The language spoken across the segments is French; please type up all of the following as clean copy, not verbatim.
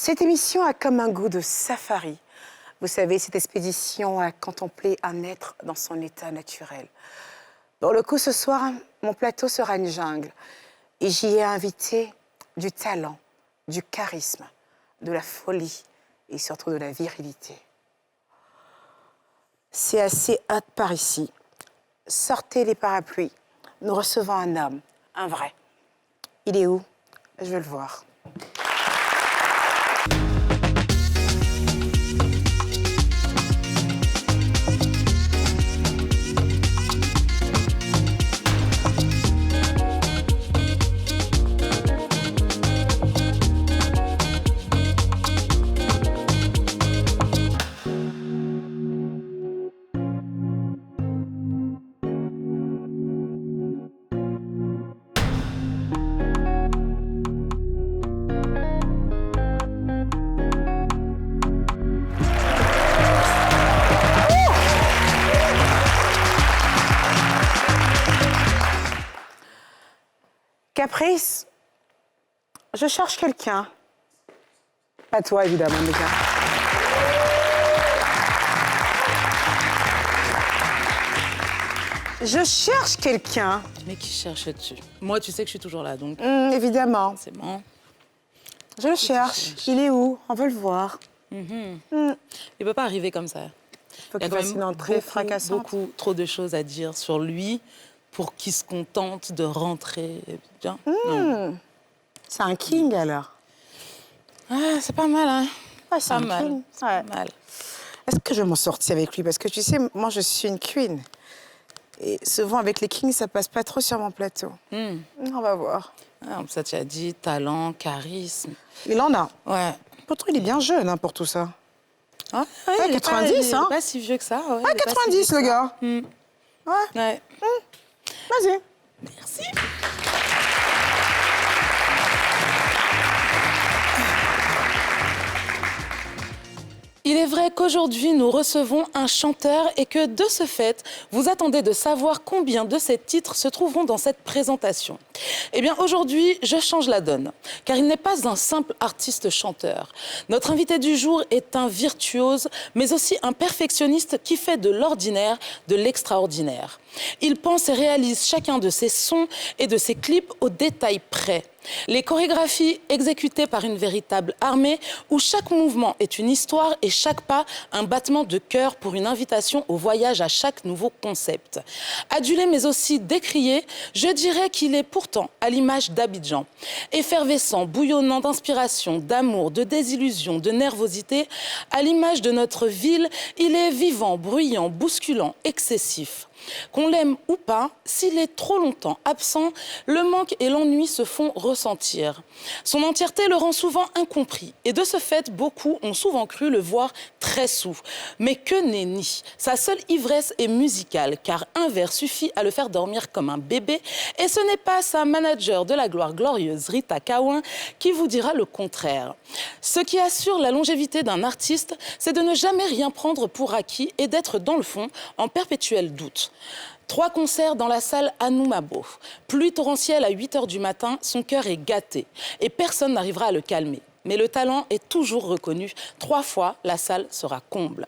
Cette émission a comme un goût de safari. Vous savez, cette expédition à contempler un être dans son état naturel. Pour le coup, ce soir, mon plateau sera une jungle. Et j'y ai invité du talent, du charisme, de la folie et surtout de la virilité. C'est assez hot par ici. Sortez les parapluies. Nous recevons un homme, un vrai. Il est où? Je veux le voir. Caprice, je cherche quelqu'un. Pas toi, évidemment, déjà. Je cherche quelqu'un. Mais qui cherches-tu? Moi, tu sais que je suis toujours là, donc... Évidemment. C'est bon. Je le cherche. Il est où? On veut le voir. Il peut pas arriver comme ça. Faut qu'il fasse une entrée fracassante. Beaucoup trop de choses à dire sur lui pour qu'il se contente de rentrer bien. C'est un king, alors. Ah, c'est pas mal, hein? Ouais, c'est Pas un mal. king. C'est Ouais. pas mal. Est-ce que je vais m'en sortir avec lui? Parce que tu sais, moi, je suis une queen. Et souvent, avec les kings, ça passe pas trop sur mon plateau. On va voir. Ah, ça, tu as dit talent, charisme. Il en a. Ouais. Pourtant, il est bien jeune, hein, pour tout ça. Ah, Ouais, il est 90, pas, il est hein? pas si vieux que ça. Ouais, Ah, il est pas si 90, vieux que le ça. gars. Ouais, Ouais. vas-y. Merci. Il est vrai qu'aujourd'hui, nous recevons un chanteur et que, de ce fait, vous attendez de savoir combien de ces titres se trouveront dans cette présentation. Eh bien, aujourd'hui, je change la donne, car il n'est pas un simple artiste-chanteur. Notre invité du jour est un virtuose, mais aussi un perfectionniste qui fait de l'ordinaire de l'extraordinaire. Il pense et réalise chacun de ses sons et de ses clips au détail près. Les chorégraphies exécutées par une véritable armée où chaque mouvement est une histoire et chaque pas un battement de cœur pour une invitation au voyage à chaque nouveau concept. Adulé mais aussi décrié, je dirais qu'il est pourtant à l'image d'Abidjan. Effervescent, bouillonnant d'inspiration, d'amour, de désillusion, de nervosité, à l'image de notre ville, il est vivant, bruyant, bousculant, excessif. Qu'on l'aime ou pas, s'il est trop longtemps absent, le manque et l'ennui se font ressentir. Son entièreté le rend souvent incompris. Et de ce fait, beaucoup ont souvent cru le voir très saoul. Mais que nenni. Sa seule ivresse est musicale, car un verre suffit à le faire dormir comme un bébé. Et ce n'est pas sa manager de la gloire glorieuse, Rita Kawin, qui vous dira le contraire. Ce qui assure la longévité d'un artiste, c'est de ne jamais rien prendre pour acquis et d'être dans le fond en perpétuel doute. 3 concerts dans la salle Anoumabo. Pluie torrentielle à 8h du matin, son cœur est gâté. Et personne n'arrivera à le calmer. Mais le talent est toujours reconnu. 3 fois, la salle sera comble.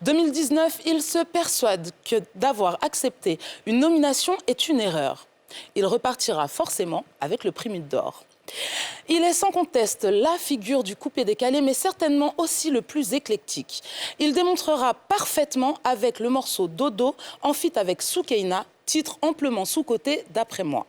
2019, il se persuade que d'avoir accepté une nomination est une erreur. Il repartira forcément avec le prix Mute d'Or. Il est sans conteste la figure du coupé-décalé, mais certainement aussi le plus éclectique. Il démontrera parfaitement avec le morceau Dodo, en feat avec Soukeina, titre amplement sous-coté d'après moi.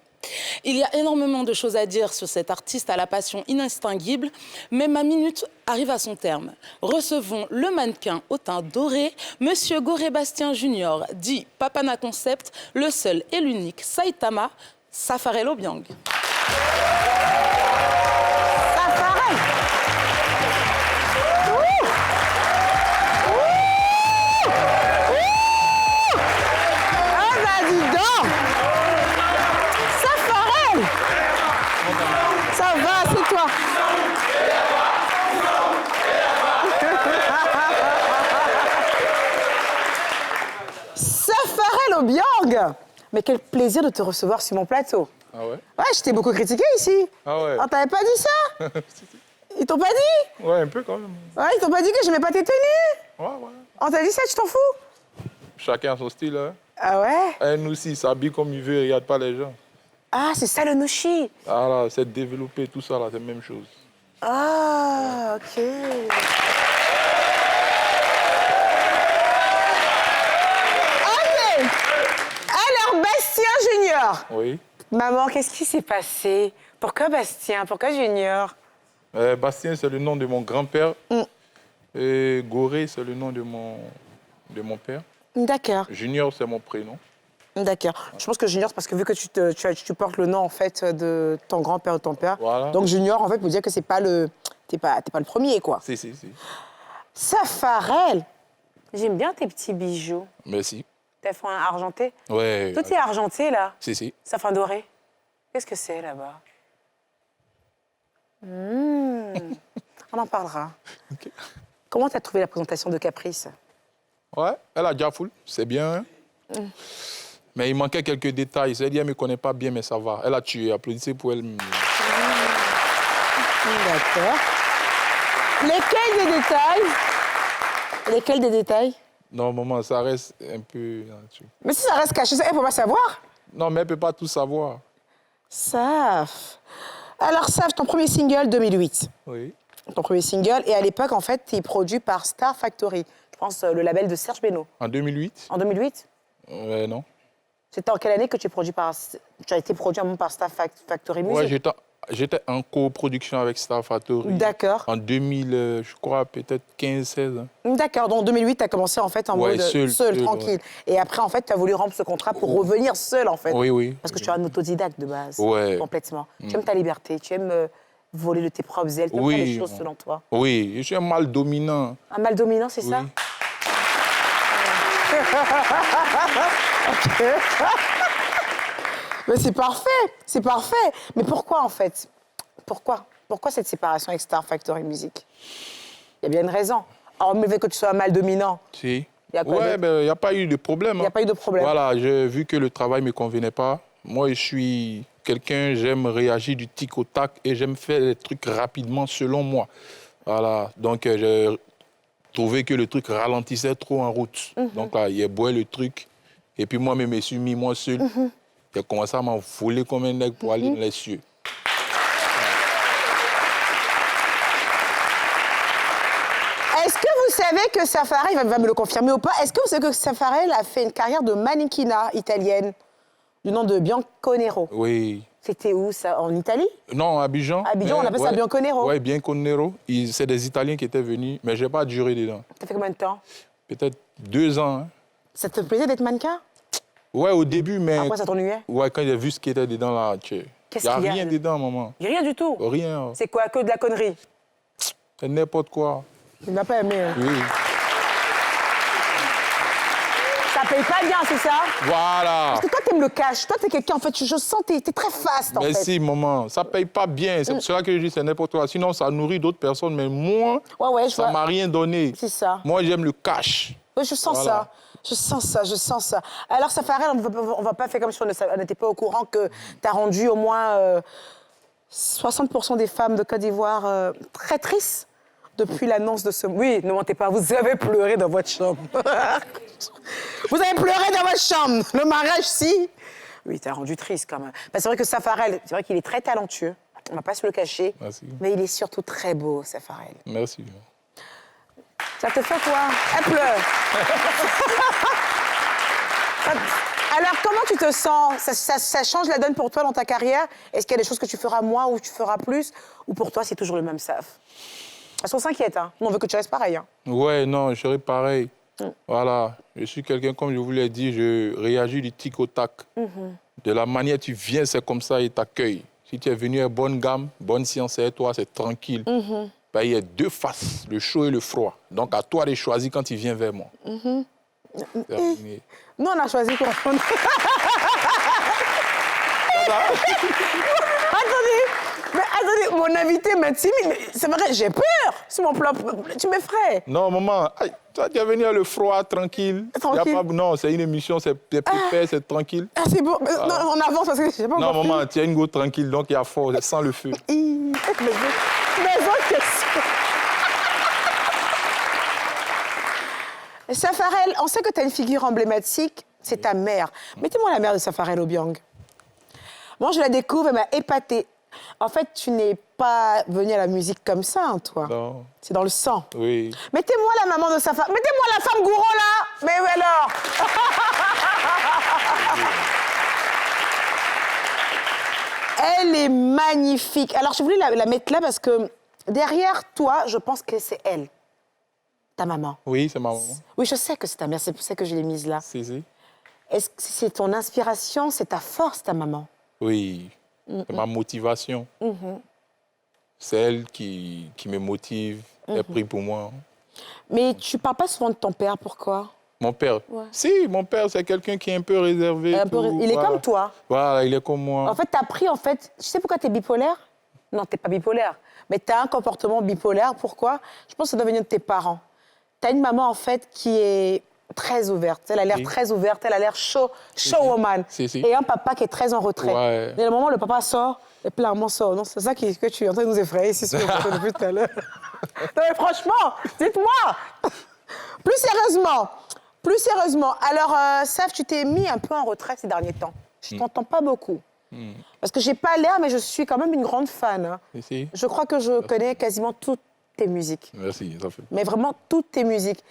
Il y a énormément de choses à dire sur cet artiste à la passion inextinguible, mais ma minute arrive à son terme. Recevons le mannequin au teint doré, Monsieur Goré Bastien Junior, dit Papana Concept, le seul et l'unique Saitama, Safarel Obiang. Safarel Obiang! Mais quel plaisir de te recevoir sur mon plateau. Ah ouais? Ouais, je t'ai beaucoup critiqué ici. Ah ouais? Oh, t'avais pas dit ça? Ils t'ont pas dit? Ouais, un peu quand même. Ouais, ils t'ont pas dit que je mets pas tes tenues? Ouais, ouais. On t'a dit ça, tu t'en fous? Chacun a son style, hein. Ah ouais? Nous aussi, il s'habille comme il veut, il regarde pas les gens. Ah, c'est ça le nushi. Ah là, c'est développé, tout ça là, c'est la même chose. Ah, ok. Ok. Alors, Bastien Junior. Oui. Maman, qu'est-ce qui s'est passé? Pourquoi Bastien? Pourquoi Junior? Bastien, c'est le nom de mon grand-père. Mm. Et Goré, c'est le nom de mon père. D'accord, Junior, c'est mon prénom. d'accord. Je pense que Junior, c'est parce que vu que tu portes le nom en fait de ton grand-père ou ton père, Voilà. donc Junior, en fait, pour dire que c'est pas le, t'es pas le premier, quoi. Si. Safarel, j'aime bien tes petits bijoux. Merci. T'as fait un argenté? Ouais. Tout est argenté, là. Si. Ça fait un doré. Qu'est-ce que c'est, là-bas? On en parlera. Ok. Comment t'as trouvé la présentation de Caprice? Ouais, elle a déjà full, c'est bien. Hein? Mais il manquait quelques détails. C'est-à-dire, elle ne me connaît pas bien, mais ça va. Elle a tué. Applaudissez pour elle. D'accord. Lesquels des détails? Non, maman, ça reste un peu... Mais si ça reste caché, elle ne peut pas savoir. Non, mais elle ne peut pas tout savoir. Saf. Alors, Saf, ton premier single, 2008. Oui. Ton premier single, et à l'époque, en fait, tu es produit par Star Factory. Je pense le label de Serge Beno. En 2008? En 2008? Non. C'était en quelle année que tu as été produit par Star Factory Music? Ouais, j'étais en coproduction avec Star Factory. D'accord. En 2000, je crois, peut-être 15-16. Hein. D'accord. Donc, en 2008, tu as commencé en fait en Ouais, mode seul, tranquille. ouais. Et après, en fait, tu as voulu rompre ce contrat pour revenir seul, en fait. Oui. Parce que tu es un autodidacte de base. Ouais. Complètement. Tu aimes ta liberté, tu aimes voler de tes propres ailes, tu aimes faire les choses selon toi. Oui, je suis un mâle dominant. Un mâle dominant, c'est ça? Ok. Mais c'est parfait. Mais pourquoi, en fait? Pourquoi cette séparation avec Star Factory Music? Il y a bien une raison. Alors, mais que tu sois un mâle dominant. Si. Il y a quoi Ouais, il n'y a pas eu de problème. Il n'y a pas eu de problème. Voilà, j'ai vu que le travail ne me convenait pas. Moi, je suis quelqu'un, j'aime réagir du tic au tac et j'aime faire les trucs rapidement selon moi. Voilà, donc j'ai trouvé que le truc ralentissait trop en route. Donc là, il a boit le truc. Et puis moi, je me suis mis moi seul. J'ai commencé à m'envoler comme un nègre pour aller dans les cieux. Est-ce que vous savez que Safarel, il va me le confirmer ou pas, est-ce que vous savez que Safarel a fait une carrière de mannequinat italienne du nom de Bianconero? Oui. C'était où, ça? En Italie? Non, à Abidjan. Abidjan, on appelle ça Bianconero. Oui, Bianconero. C'est des Italiens qui étaient venus, mais je n'ai pas duré dedans. Ça fait combien de temps? Peut-être 2 ans. Hein. Ça te plaisait d'être mannequin? Ouais, au début, mais... Après, ça t'ennuyait? Ouais, quand j'ai vu ce qui était dedans, là, Qu'est-ce il qu'il n'y y a a rien dedans, maman. Il n'y a rien du tout? Rien. C'est quoi? Que de la connerie? C'est n'importe quoi. Il n'a pas aimé. Hein. Oui. Ça paye pas bien, c'est ça? Voilà. Parce que toi, t'aimes le cash. Toi, t'es quelqu'un, en fait, je sens, t'es très fast, en fait. Merci, maman. Ça paye pas bien. C'est pour cela que je dis c'est n'importe quoi. Sinon, ça nourrit d'autres personnes. Mais moi, Ouais, ça m'a rien donné. C'est ça. Moi, j'aime le cash. Oui, je sens Voilà. ça. Je sens ça. Alors, Safarel, on va pas faire comme si on n'était pas au courant que tu as rendu au moins 60% des femmes de Côte d'Ivoire très tristes depuis l'annonce de ce... Oui, ne mentez pas, vous avez pleuré dans votre chambre. Vous avez pleuré dans votre chambre. Le mariage, si. Oui, tu as rendu triste quand même. Ben, c'est vrai que Safarel, c'est vrai qu'il est très talentueux. On ne va pas se le cacher. Merci. Mais il est surtout très beau, Safarel. Merci. Ça te fait quoi? Elle pleure. Alors, comment tu te sens? Ça change la donne pour toi dans ta carrière? Est-ce qu'il y a des choses que tu feras moins ou tu feras plus? Ou pour toi, c'est toujours le même Saf? Parce qu'on s'inquiète, hein. Nous, on veut que tu restes pareil. Hein. Ouais, non, je serai pareil. Voilà. Je suis quelqu'un, comme je vous l'ai dit, je réagis du tic au tac. De la manière tu viens, c'est comme ça, ils t'accueillent. Si tu es venu à bonne gamme, bonne science, c'est toi, c'est tranquille. Ben, il y a 2 faces, le chaud et le froid. Donc, à toi de choisir quand tu viens vers moi. Terminé. Nous, on a choisi quoi? Attendez, Mais attendez, mon invité m'intimide, mais c'est vrai, j'ai peur sur mon plan. Tu m'effraies. Non, maman, aïe, toi, tu es venu à le froid, tranquille. Tranquille. Y a pas... Non, c'est une émission, c'est pépère, c'est tranquille. Ah, c'est bon. Non, on avance parce que j'ai pas Non, encore maman, tu as une go tranquille, donc il y a fort, sans le feu. fini. Mes autres questions. Safarel, on sait que tu as une figure emblématique, c'est ta mère. Mettez-moi la mère de Safarel Obiang. Moi, je la découvre, elle m'a épatée. En fait, tu n'es pas venu à la musique comme ça, hein, toi. Non. C'est dans le sang. Oui. Mettez-moi la maman de Safarel. Mettez-moi la femme gourou, là. Mais où alors? Elle est magnifique. Alors, je voulais la mettre là parce que derrière toi, je pense que c'est elle, ta maman. Oui, c'est ma maman. Oui, je sais que c'est ta mère, c'est pour ça que je l'ai mise là. Si. Est-ce que c'est ton inspiration, c'est ta force, ta maman? Oui, c'est ma motivation. C'est elle qui me motive, elle prie pour moi. Mais tu parles pas souvent de ton père, pourquoi? Mon père? Ouais. Si, mon père, c'est quelqu'un qui est un peu réservé. Il est comme toi. Voilà, il est comme moi. En fait, tu as pris, en fait... Tu sais pourquoi tu es bipolaire? Non, tu n'es pas bipolaire. Mais tu as un comportement bipolaire. Pourquoi? Je pense que ça doit venir de tes parents. Tu as une maman, en fait, qui est très ouverte. Elle a l'air très ouverte, elle a l'air showwoman. Si. Et un papa qui est très en retrait. Ouais. Et le moment où le papa sort, et plein maman sort. Non, c'est ça que tu es en train de nous effrayer ici sur le plateau depuis tout à l'heure. Non, mais franchement, dites-moi. Plus sérieusement. Alors, Saf, tu t'es mis un peu en retrait ces derniers temps. Je ne t'entends pas beaucoup. Parce que j'ai pas l'air, mais je suis quand même une grande fan. Hein. Si. Je crois que je connais quasiment toutes tes musiques. Merci, ça fait. Mais vraiment toutes tes musiques.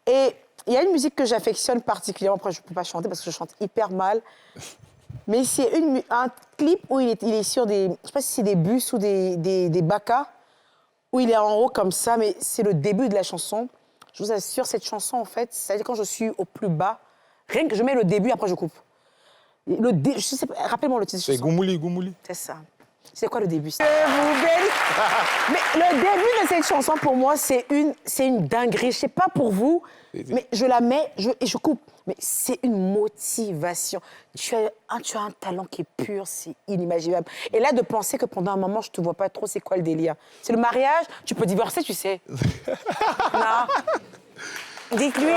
Et il y a une musique que j'affectionne particulièrement. Après, je ne peux pas chanter parce que je chante hyper mal. Mais c'est un clip où il est sur des... Je ne sais pas si c'est des bus ou des bacas, où il est en haut comme ça, mais c'est le début de la chanson. Je vous assure, cette chanson, en fait, c'est quand je suis au plus bas, rien que je mets le début, après je coupe. Je sais pas, rappelez-moi le titre de C'est chanson. Goumouli. C'est ça. C'est quoi le début? Mais le début de cette chanson, pour moi, c'est une dinguerie. Je sais pas pour vous, mais je la mets et je coupe. Mais c'est une motivation. Tu as un talent qui est pur, c'est inimaginable. Et là, de penser que pendant un moment, je te vois pas trop, c'est quoi le délire? C'est le mariage? Tu peux divorcer, tu sais. Non. Dites-lui.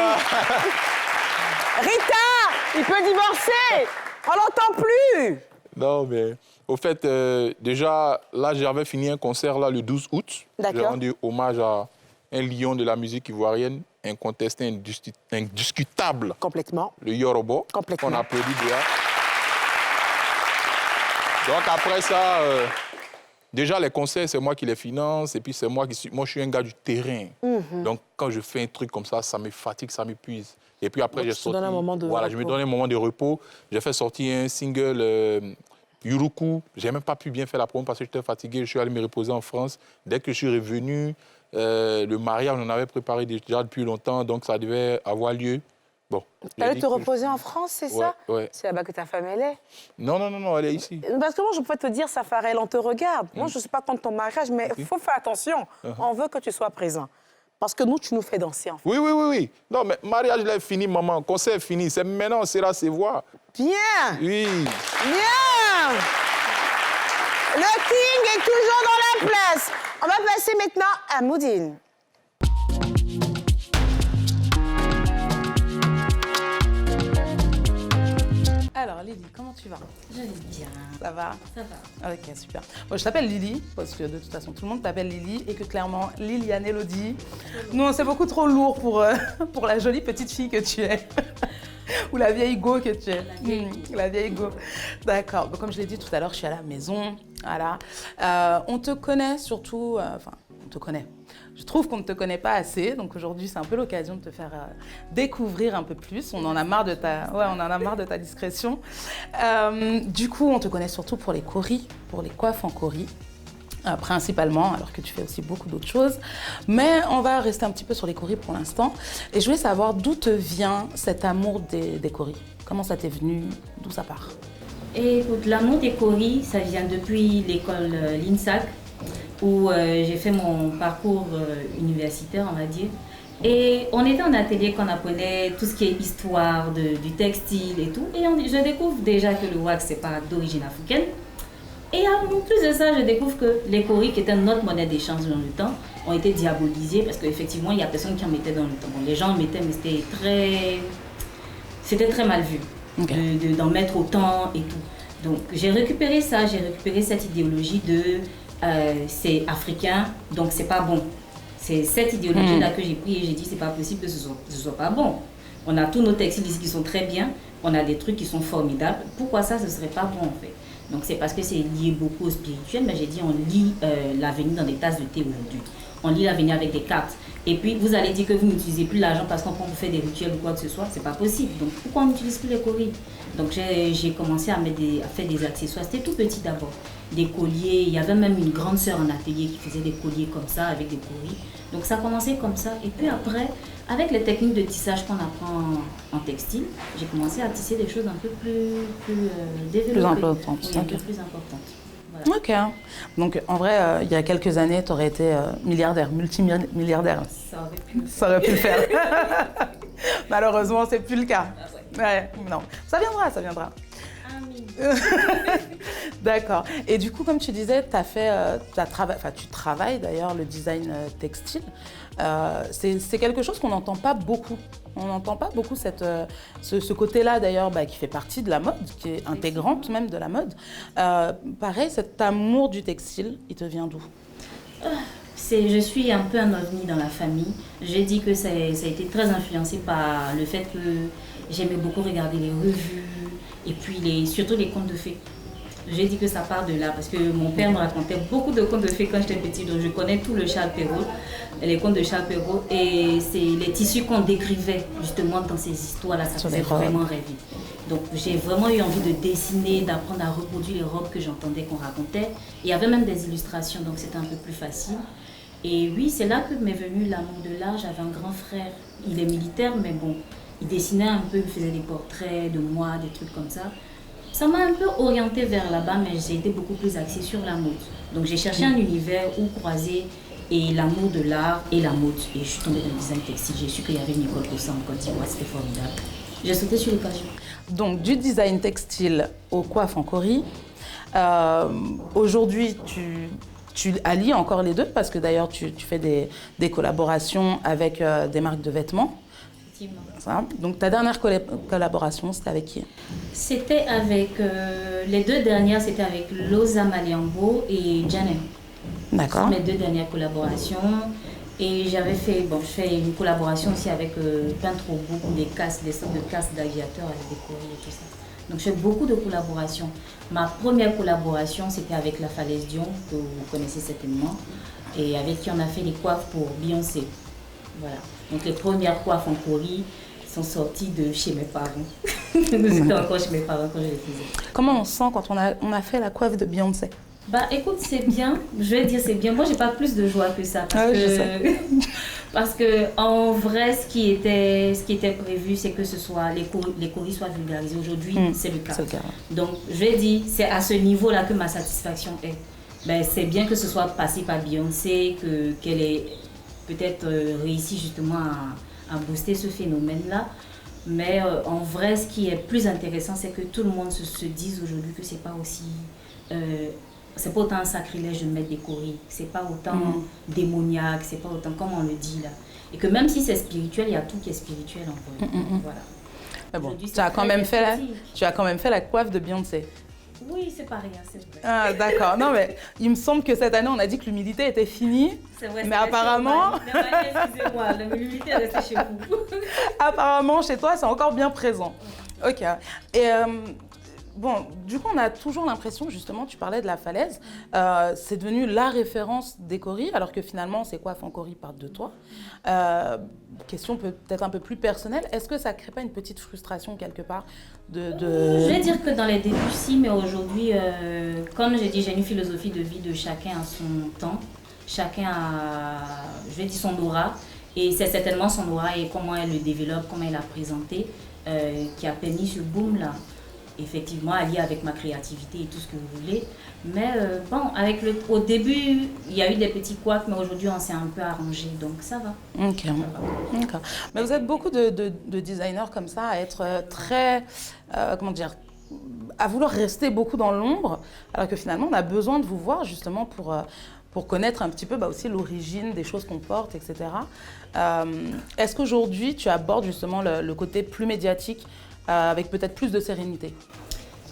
Rita, il peut divorcer. On l'entend plus. Non, mais au fait, déjà, là, j'avais fini un concert là, le 12 août. D'accord. J'ai rendu hommage à un lion de la musique ivoirienne, incontesté, indiscutable. Complètement. Le Yorobo. Complètement. On applaudit déjà. Donc après ça, déjà les concerts, c'est moi qui les finance. Et puis c'est moi je suis un gars du terrain. Donc quand je fais un truc comme ça me fatigue, ça m'épuise. Et puis après, j'ai sorti... donnes un moment de Voilà, repos. je me donne un moment de repos. J'ai fait sortir un single, Yuruku. J'ai même pas pu bien faire la promo parce que j'étais fatigué. Je suis allé me reposer en France. Dès que je suis revenu, le mariage, on en avait préparé déjà depuis longtemps, donc ça devait avoir lieu. Bon. Tu allais te reposer en France, c'est ça? Ouais. C'est là-bas que ta femme, elle est. Non, elle est ici. Parce que moi, je peux te dire, Safarel, on te regarde. Moi, je ne suis pas contre ton mariage, mais il faut faire attention. On veut que tu sois présent. Parce que nous, tu nous fais danser, en fait. Oui. Non, mais mariage, là, est fini, maman. Concert est fini. C'est maintenant, on sera se voir. Bien! Oui. Bien! Le King est toujours dans la place. On va passer maintenant à Moudine. Alors, Lily, comment tu vas? Je vais bien. Ça va? Ça va. Ok, super. Bon, je t'appelle Lily, parce que de toute façon, tout le monde t'appelle Lily, et que clairement, Liliane Elodie, non, c'est beaucoup trop lourd pour la jolie petite fille que tu es. Ou la vieille go que tu es. La vieille go. D'accord. Bon, comme je l'ai dit tout à l'heure, je suis à la maison. Voilà. On te connaît surtout... on te connaît. Je trouve qu'on ne te connaît pas assez, donc aujourd'hui, c'est un peu l'occasion de te faire découvrir un peu plus. On en a marre de ta discrétion. Du coup, on te connaît surtout pour les coris, pour les coiffes en coris. Principalement, alors que tu fais aussi beaucoup d'autres choses. Mais on va rester un petit peu sur les coris pour l'instant. Et je voulais savoir d'où te vient cet amour des coris. Comment ça t'est venu? D'où ça part? Et pour l'amour des coris, ça vient depuis l'école l'INSAC, où j'ai fait mon parcours universitaire, on va dire. Et on était en atelier qu'on apprenait tout ce qui est histoire du textile et tout. Et je découvre déjà que le wax, c'est pas d'origine africaine. Et en plus de ça, je découvre que les cauris, qui étaient notre monnaie d'échange dans le temps, ont été diabolisés parce qu'effectivement, il y a personne qui en mettait dans le temps. Bon, les gens en mettaient, mais c'était très mal vu d'en mettre autant et tout. Donc, j'ai récupéré ça, j'ai récupéré cette idéologie de c'est africain, donc c'est pas bon. C'est cette idéologie-là que j'ai pris et j'ai dit c'est pas possible que ce soit pas bon. On a tous nos textiles ici qui sont très bien, on a des trucs qui sont formidables. Pourquoi ça, ce serait pas bon en fait? Donc c'est parce que c'est lié beaucoup au spirituel, mais j'ai dit on lit l'avenir dans des tasses de thé aujourd'hui. On lit l'avenir avec des cartes. Et puis vous allez dire que vous n'utilisez plus l'argent parce qu'on peut faire des rituels ou quoi que ce soit, c'est pas possible. Donc pourquoi on n'utilise plus les cauris? Donc j'ai commencé à faire des accessoires. C'était tout petit d'abord. Des colliers, il y avait même une grande sœur en atelier qui faisait des colliers comme ça avec des cauris. Donc ça a commencé comme ça. Et puis après, avec les techniques de tissage qu'on apprend en textile, j'ai commencé à tisser des choses un peu plus développées. Plus importantes. Oui, un peu plus importantes. Voilà. Ok. Donc en vrai, il y a quelques années, tu aurais été milliardaire, multimilliardaire. Ça aurait pu le faire. Malheureusement, c'est plus le cas. Ah ouais. Non, ça viendra, ça viendra. D'accord. Et du coup, comme tu disais, tu travailles d'ailleurs le design textile. C'est quelque chose qu'on n'entend pas beaucoup. On n'entend pas beaucoup ce côté-là d'ailleurs qui fait partie de la mode, qui est intégrante même de la mode. Pareil, cet amour du textile, il te vient d'où? Je suis un peu un ovni dans la famille. J'ai dit que ça a été très influencé par le fait que j'aimais beaucoup regarder les revues et puis surtout les contes de fées. J'ai dit que ça part de là parce que mon père me racontait beaucoup de contes de fées quand j'étais petite. Donc je connais tout le Charles Perrault, les contes de Charles Perrault. Et c'est les tissus qu'on décrivait justement dans ces histoires-là. Ça faisait vraiment rêver. Donc j'ai vraiment eu envie de dessiner, d'apprendre à reproduire les robes que j'entendais qu'on racontait. Il y avait même des illustrations, donc c'était un peu plus facile. Et oui, c'est là que m'est venu l'amour de l'art. J'avais un grand frère, il est militaire, mais bon, il dessinait un peu, il faisait des portraits de moi, des trucs comme ça. Ça m'a un peu orientée vers là-bas, mais j'ai été beaucoup plus axée sur la mode. Donc j'ai cherché un univers où croiser et l'amour de l'art et la mode. Et je suis tombée dans le design textile. J'ai su qu'il y avait une école pour ça en Côte d'Ivoire, c'était formidable. J'ai sauté sur l'occasion. Donc du design textile aux coiffes en cauris, aujourd'hui tu allies encore les deux parce que d'ailleurs tu fais des collaborations avec des marques de vêtements. Ça. Donc ta dernière collaboration, c'était avec qui? C'était avec, les deux dernières, c'était avec Loza Maliambo et Janet. D'accord. Mes deux dernières collaborations. Et je fais une collaboration aussi avec Peintre au bout, des sortes de casques d'aviateurs avec des cauris et tout ça. Donc je fais beaucoup de collaborations. Ma première collaboration, c'était avec La Falaise Dion, que vous connaissez certainement, et avec qui on a fait les coiffes pour Beyoncé. Voilà. Donc les premières coiffes en cauris sont sorties de chez mes parents. C'était encore chez mes parents quand je les faisais. Comment on se sent quand on a fait la coiffe de Beyoncé? Écoute, c'est bien. Je vais dire c'est bien. Moi, j'ai pas plus de joie que ça. Parce que en vrai, ce qui était prévu, c'est que les cauris soient vulgarisés. Aujourd'hui, c'est le cas. Donc, je vais dire, c'est à ce niveau-là que ma satisfaction est. C'est bien que ce soit passé par Beyoncé, qu'elle ait peut-être réussi justement à booster ce phénomène-là. Mais en vrai, ce qui est plus intéressant, c'est que tout le monde se dise aujourd'hui que c'est pas aussi... c'est pas autant un sacrilège de mettre des cauris, c'est pas autant démoniaque, c'est pas autant comme on le dit là. Et que même si c'est spirituel, il y a tout qui est spirituel en vrai. Voilà. Mais bon, tu as quand même fait la coiffe de Beyoncé. Oui, c'est pas rien, c'est vrai. Ah, d'accord. Non, mais il me semble que cette année, on a dit que l'humidité était finie. C'est vrai, mais apparemment... Excusez-moi, l'humidité est restée chez vous. Apparemment, chez toi, c'est encore bien présent. Ok. Et bon, du coup, on a toujours l'impression, justement, tu parlais de La Falaise, c'est devenu la référence des cauris, alors que finalement, ces coiffes en cauris partent de toi. Question peut-être un peu plus personnelle, est-ce que ça ne crée pas une petite frustration quelque part Je vais dire que dans les débuts, si, mais aujourd'hui, comme j'ai dit, j'ai une philosophie de vie de chacun à son temps. Chacun a, je vais dire, son aura. Et c'est certainement son aura et comment elle le développe, comment elle l'a présenté, qui a permis ce boom-là. Effectivement, allié avec ma créativité et tout ce que vous voulez. Mais bon, au début, il y a eu des petits couacs, mais aujourd'hui, on s'est un peu arrangé, donc ça va. Ok. Mais vous êtes beaucoup de designers comme ça à être très, comment dire, à vouloir rester beaucoup dans l'ombre, alors que finalement, on a besoin de vous voir justement pour connaître un petit peu aussi l'origine des choses qu'on porte, etc. Est-ce qu'aujourd'hui, tu abordes justement le côté plus médiatique avec peut-être plus de sérénité?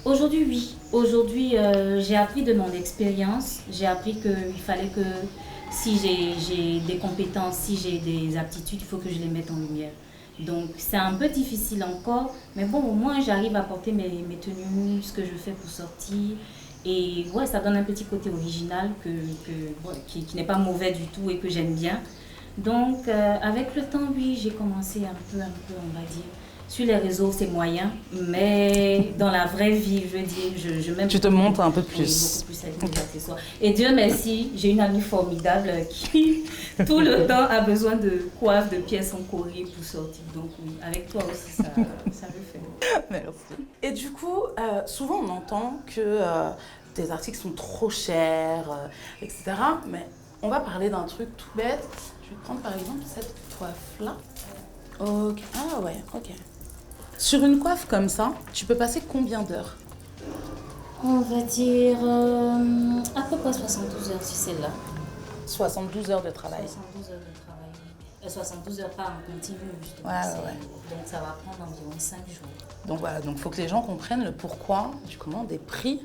Aujourd'hui, oui. Aujourd'hui, j'ai appris de mon expérience. J'ai appris qu'il fallait que si j'ai des compétences, si j'ai des aptitudes, il faut que je les mette en lumière. Donc, c'est un peu difficile encore. Mais bon, au moins, j'arrive à porter mes tenues, ce que je fais pour sortir. Et ouais, ça donne un petit côté original qui n'est pas mauvais du tout et que j'aime bien. Donc, avec le temps, oui, j'ai commencé un peu, on va dire. Sur les réseaux, c'est moyen, mais dans la vraie vie, je veux dire, je m'aime. Tu te montes un peu Oui, plus. beaucoup plus avec mes accessoires. Et Dieu merci, j'ai une amie formidable qui, tout le temps, a besoin de coiffes, de pièces en Corée pour sortir. Donc oui, avec toi aussi, ça le fait. Merci. Et du coup, souvent on entend que tes articles sont trop chers, etc. Mais on va parler d'un truc tout bête. Je vais prendre par exemple cette coiffe-là. Ok. Ah ouais, ok. Sur une coiffe comme ça, tu peux passer combien d'heures? On va dire à peu près 72 heures sur celle-là. 72 heures de travail. 72 heures de travail, oui. 72 heures pas en continu, justement. Ouais. Donc ça va prendre environ 5 jours. Donc voilà, donc faut que les gens comprennent le pourquoi du comment des prix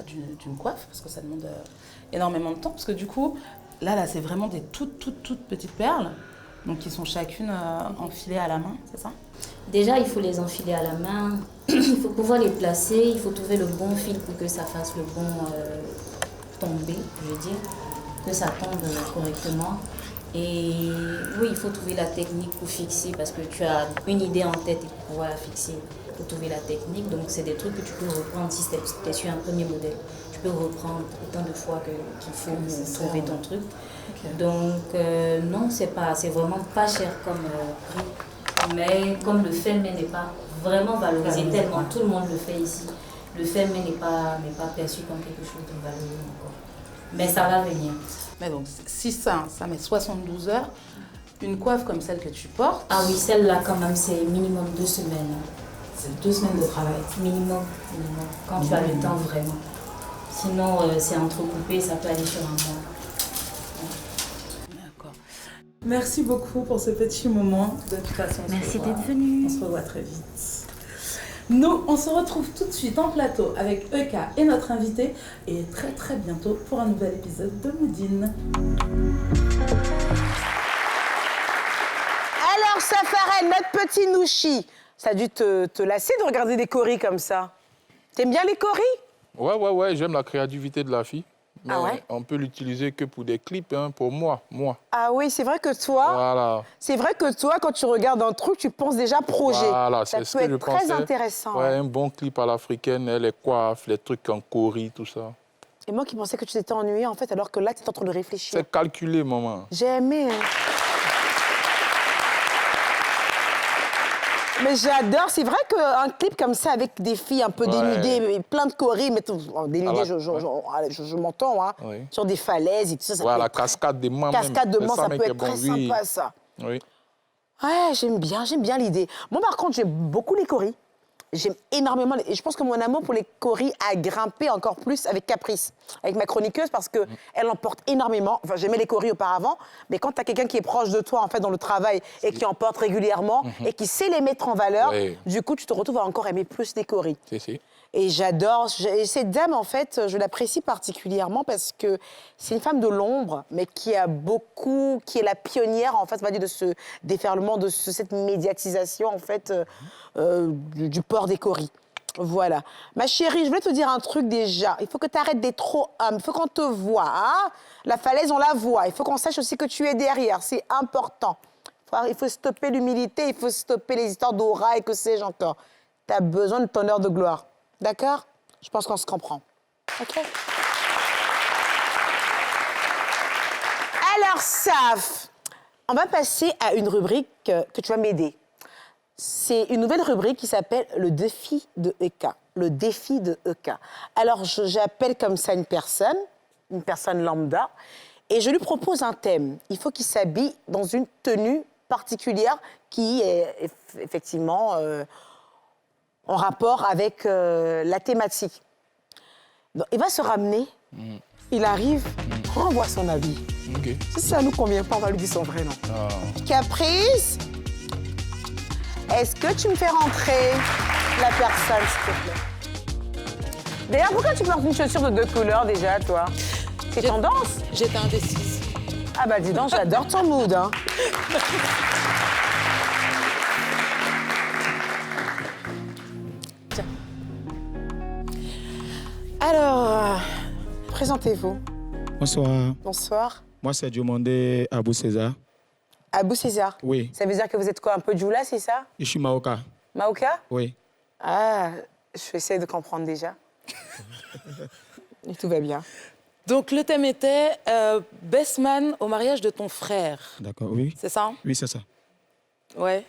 d'une coiffe, parce que ça demande énormément de temps. Parce que du coup, là c'est vraiment des toutes petites perles, donc qui sont chacune enfilées à la main, c'est ça? Déjà, il faut les enfiler à la main, il faut pouvoir les placer, il faut trouver le bon fil pour que ça fasse le bon tombé, je veux dire, que ça tombe correctement. Et oui, il faut trouver la technique pour fixer, parce que tu as une idée en tête et pour pouvoir la fixer, il faut trouver la technique. Donc, c'est des trucs que tu peux reprendre si tu es sur un premier modèle. Tu peux reprendre autant de fois qu'il faut pour trouver ton truc. Okay. Donc, non, c'est vraiment pas cher comme prix. Mais comme le fait-main n'est pas vraiment valorisé tellement, tout le monde le fait ici, le fait-main n'est pas perçu comme quelque chose de valorisé encore. Mais ça va venir. Mais donc, si ça met 72 heures, une coiffe comme celle que tu portes... Ah oui, celle-là quand même, c'est minimum 2 semaines. C'est 2 semaines de travail. Minimum. Quand tu as le temps vraiment. Sinon, c'est entrecoupé, ça peut aller sur un mois. Merci beaucoup pour ce petit moment. De toute façon, merci d'être venu. On se revoit très vite. Nous, on se retrouve tout de suite en plateau avec Eka et notre invité. Et très bientôt pour un nouvel épisode de Moudine. Alors, Safarel, notre petit Nouchi, ça a dû te lasser de regarder des coris comme ça. T'aimes bien les coris? Ouais, j'aime la créativité de la fille. Mais ah ouais? On peut l'utiliser que pour des clips, hein, pour moi. Ah oui, c'est vrai que toi, voilà. C'est vrai que toi, quand tu regardes un truc, tu penses déjà projet. Voilà, ça c'est ce peut que être je très pensais. intéressant. Ouais, un bon clip à l'africaine, les coiffes, les trucs en Corée, tout ça. Et moi qui pensais que tu t'étais ennuyée, en fait, alors que là, tu es en train de réfléchir. C'est calculé, maman. J'ai aimé. Hein. Mais j'adore. C'est vrai qu'un clip comme ça, avec des filles un peu dénudées, plein de choris, mais tout, dénudées, je m'entends, hein, oui. Sur des falaises et tout ça. Ça la cascade des mains. Cascade de mains, ça peut être très sympa, ça. Oui. Ouais, j'aime bien l'idée. Moi, par contre, j'aime beaucoup les choris. J'aime énormément, et je pense que mon amour pour les choris a grimpé encore plus avec Caprice, avec ma chroniqueuse, parce qu'elle en porte énormément. Enfin, j'aimais les choris auparavant, mais quand tu as quelqu'un qui est proche de toi, en fait, dans le travail, et qui en porte régulièrement, et qui sait les mettre en valeur, du coup, tu te retrouves à encore aimer plus les choris. Si. Et j'adore. Cette dame, en fait, je l'apprécie particulièrement parce que c'est une femme de l'ombre, mais qui est la pionnière, en fait, on va dire, de ce déferlement, de cette médiatisation, en fait, du port des choris. Voilà. Ma chérie, je voulais te dire un truc déjà. Il faut que tu arrêtes d'être trop humble. Il faut qu'on te voit. Hein? La falaise, on la voit. Il faut qu'on sache aussi que tu es derrière. C'est important. Il faut stopper l'humilité, il faut stopper les histoires d'aura et que sais-je encore. Tu as besoin de ton heure de gloire. D'accord? Je pense qu'on se comprend. OK? Alors, Saf, on va passer à une rubrique que tu vas m'aider. C'est une nouvelle rubrique qui s'appelle le défi de Eka. Le défi de Eka. Alors, j'appelle comme ça une personne lambda, et je lui propose un thème. Il faut qu'il s'habille dans une tenue particulière qui est effectivement... en rapport avec la thématique. Donc, il va se ramener, il arrive, on voit son habit. Ok. Si ça ne nous convient pas, on va lui dire son vrai nom. Ah. Caprice, est-ce que tu me fais rentrer la personne, s'il te plaît? D'ailleurs, pourquoi tu portes une chaussure de 2 couleurs déjà, toi? C'est tendance? J'étais indécise. Ah bah dis donc, j'adore ton mood, hein. Tiens. Alors, présentez-vous. Bonsoir. Bonsoir. Moi, c'est Diomandé Abou César. Abou César. Oui. Ça veut dire que vous êtes quoi, un peu Djoula, c'est ça? Je suis Maoka. Maoka? Oui. Ah, je vais essayer de comprendre déjà. Et tout va bien. Donc, le thème était best man au mariage de ton frère. D'accord, oui. C'est ça? Oui, c'est ça. Ouais.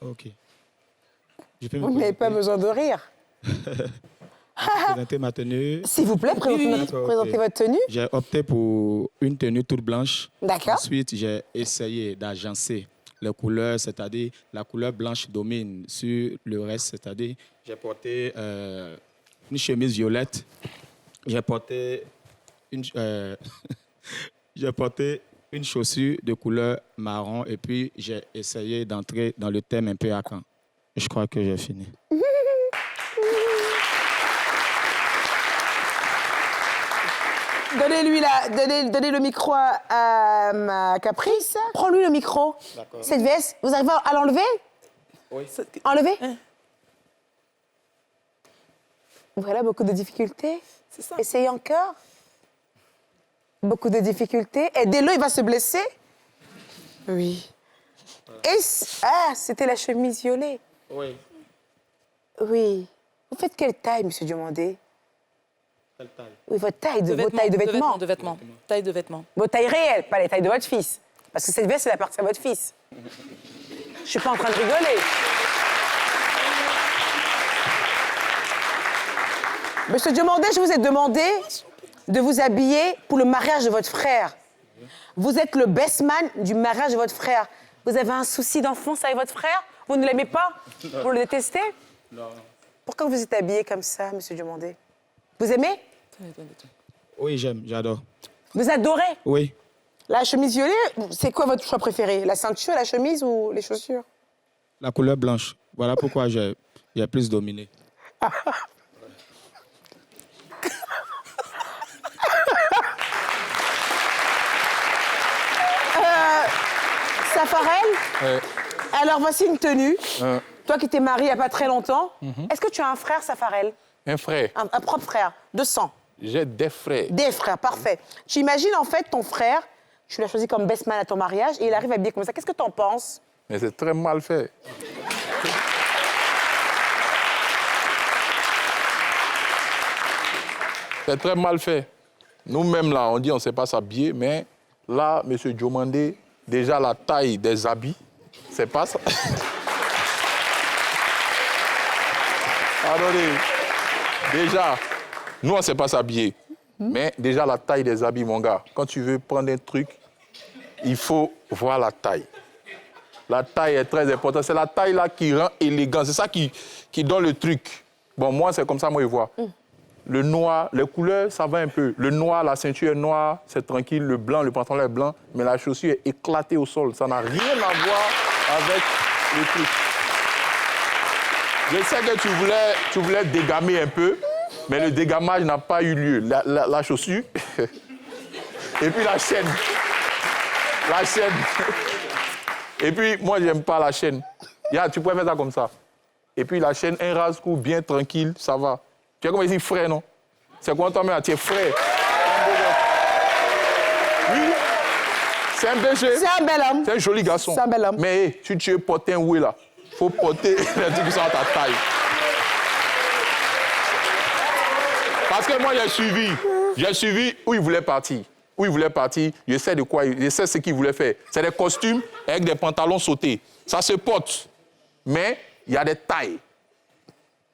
OK. Je peux me Vous n'avez pas besoin de rire. présenter ma tenue. S'il vous plaît, présentez Ok. votre tenue. J'ai opté pour une tenue toute blanche. D'accord. Ensuite, j'ai essayé d'agencer les couleurs, c'est-à-dire la couleur blanche domine sur le reste, c'est-à-dire j'ai porté une chemise violette, j'ai porté j'ai porté une chaussure de couleur marron et puis j'ai essayé d'entrer dans le thème un peu Akan. Je crois que j'ai fini. Donnez le micro à ma Caprice. Prends-lui le micro. D'accord. Cette veste, vous arrivez à l'enlever? Oui. Enlever? Voilà, beaucoup de difficultés. C'est ça. Essayez encore. Beaucoup de difficultés. Aidez-le, il va se blesser. Oui. Et c'était la chemise violet. Oui. Oui. Vous faites quelle taille, monsieur Diomandé? Quelle taille? Oui, vos tailles de vêtements. De vêtements. Taille de vêtements. Vos tailles réelles, pas les tailles de votre fils. Parce que cette veste, elle appartient à votre fils. Je suis pas en train de rigoler. Monsieur Diomandé, je vous ai demandé de vous habiller pour le mariage de votre frère. Vous êtes le best man du mariage de votre frère. Vous avez un souci d'enfance avec votre frère? Vous ne l'aimez pas? Vous le détestez? Non. Pourquoi vous êtes habillé comme ça, monsieur Diomandé? Vous aimez? Oui, j'aime, j'adore. Vous adorez? Oui. La chemise violet, c'est quoi votre choix préféré? La ceinture, la chemise ou les chaussures? La couleur blanche. Voilà pourquoi j'ai plus dominé. Safarel, alors voici une tenue. Euh, Toi qui t'es marié il n'y a pas très longtemps, est-ce que tu as un frère, Safarel? un frère. Un propre frère, de sang? J'ai des frères. Des frères, parfait. Tu imagines en fait ton frère, tu l'as choisi comme best man à ton mariage et il arrive habillé comme ça. Qu'est-ce que tu en penses? Mais c'est très mal fait. C'est très mal fait. Nous-mêmes, là, on dit on ne sait pas s'habiller, mais là, M. Diomandé, déjà la taille des habits, c'est pas ça. Attendez. Déjà, nous, on ne sait pas s'habiller. Mais déjà, la taille des habits, mon gars, quand tu veux prendre un truc, il faut voir la taille. La taille est très importante. C'est la taille là qui rend élégant. C'est ça qui donne le truc. Bon, moi, c'est comme ça, moi, je vois. Le noir, les couleurs, ça va un peu. Le noir, la ceinture est noire, c'est tranquille. Le blanc, le pantalon est blanc. Mais la chaussure est éclatée au sol. Ça n'a rien à voir avec le truc. Je sais que tu voulais dégamer un peu, mais le dégamage n'a pas eu lieu. La chaussure, et puis la chaîne. La chaîne. Et puis, moi, j'aime pas la chaîne. Tu pourrais mettre ça comme ça. Et puis, la chaîne, un rase-cou bien tranquille, ça va. Tu es comme ici, frais, non? C'est quoi, toi, tu es frais. Oui. C'est un bel jeu. C'est un bel homme. C'est un joli garçon. C'est un bel homme. Mais si tu veux porter un oué, là, il faut porter les trucs qui sont à ta taille. Parce que moi, j'ai suivi où il voulait partir. Où il voulait partir, je sais de quoi, je sais ce qu'il voulait faire. C'est des costumes avec des pantalons sautés. Ça se porte, mais il y a des tailles.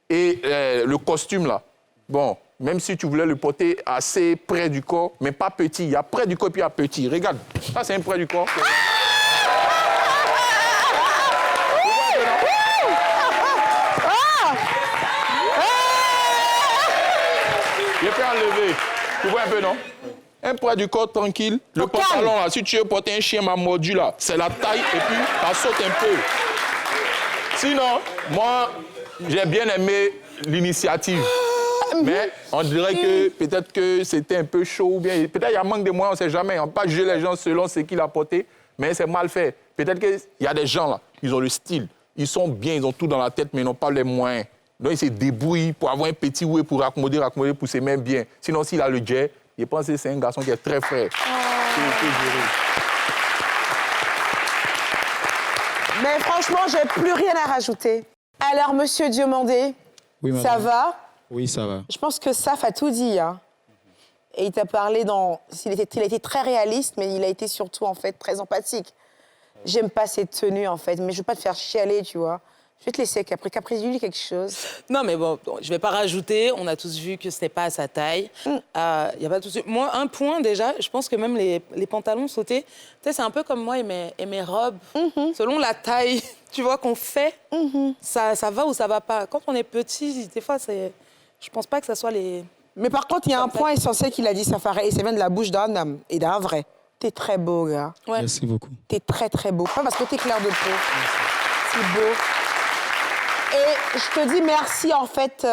Et le costume, là, bon, même si tu voulais le porter assez près du corps, mais pas petit. Il y a près du corps et puis il y a petit. Regarde, ça, c'est un près du corps. peux enlever. Tu vois un peu, non? Un poids du corps tranquille. Le pantalon, là, si tu veux porter un chien m'a mordu, là, c'est la taille et puis ça saute un peu. Sinon, moi, j'ai bien aimé l'initiative. Mais on dirait que peut-être que c'était un peu chaud ou bien... Peut-être qu'il y a un manque de moyens, on ne sait jamais. On ne peut pas juger les gens selon ce qu'il a porté, mais c'est mal fait. Peut-être qu'il y a des gens, là, ils ont le style. Ils sont bien, ils ont tout dans la tête, mais ils n'ont pas les moyens. Donc, ils se débrouillent pour avoir un petit oué, pour raccommoder, pour se mettre bien. Sinon, s'il a le jet, je pense que c'est un garçon qui est très frais. Mais franchement, j'ai plus rien à rajouter. Alors, monsieur Diomandé, Oui, ça madame. va? Oui, ça va. Je pense que Saf a tout dit. Hein. Et il t'a parlé dans... Il a été très réaliste, mais il a été surtout, en fait, très empathique. J'aime pas cette tenue, en fait, mais je veux pas te faire chialer, tu vois. Je vais te laisser, Capri. Capri, dis-lui quelque chose. Non, mais bon, je vais pas rajouter. On a tous vu que c'était pas à sa taille. Y a pas de souci. Moi, un point déjà, je pense que même les pantalons sautés, tu sais, c'est un peu comme moi et mes robes. Selon la taille, tu vois, qu'on fait, ça va ou ça va pas. Quand on est petit, des fois, je pense pas que ça soit les... Mais par contre, il y a un point essentiel qu'il a dit, Safari, et ça vient de la bouche d'un homme, et d'un vrai. T'es très beau, gars. Ouais. Merci beaucoup. T'es très, très beau. Pas parce que t'es clair de peau. C'est beau. Et je te dis merci, en fait,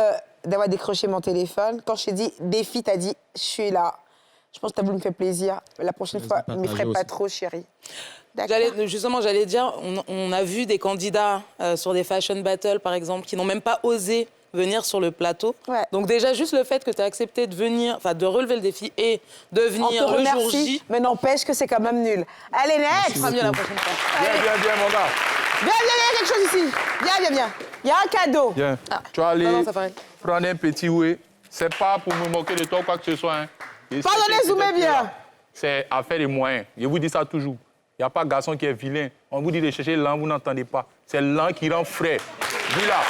d'avoir décroché mon téléphone. Quand je t'ai dit défi, t'as dit je suis là. Je pense que t'as voulu me faire plaisir. La prochaine fois, ne me ferai pas trop, chérie. D'accord. J'allais dire, on a vu des candidats sur des fashion battles, par exemple, qui n'ont même pas osé venir sur le plateau. Ouais. Donc déjà, juste le fait que tu as accepté de venir, enfin de relever le défi et de venir On te le jour remercie, J. mais n'empêche que c'est quand même nul. Allez, next. Ce sera mieux la prochaine fois. Viens, mon gars. Viens, il y a quelque chose ici. Viens. Il y a un cadeau. Viens. Tu vas aller Non, ça paraît. prendre un petit oué. C'est pas pour me moquer de toi ou quoi que ce soit. Hein. Pardonnez, zoomez bien. C'est affaire de moyens. Je vous dis ça toujours. Il n'y a pas de garçon qui est vilain. On vous dit de chercher l'an, vous n'entendez pas. C'est l'an qui rend frais. Dis-là.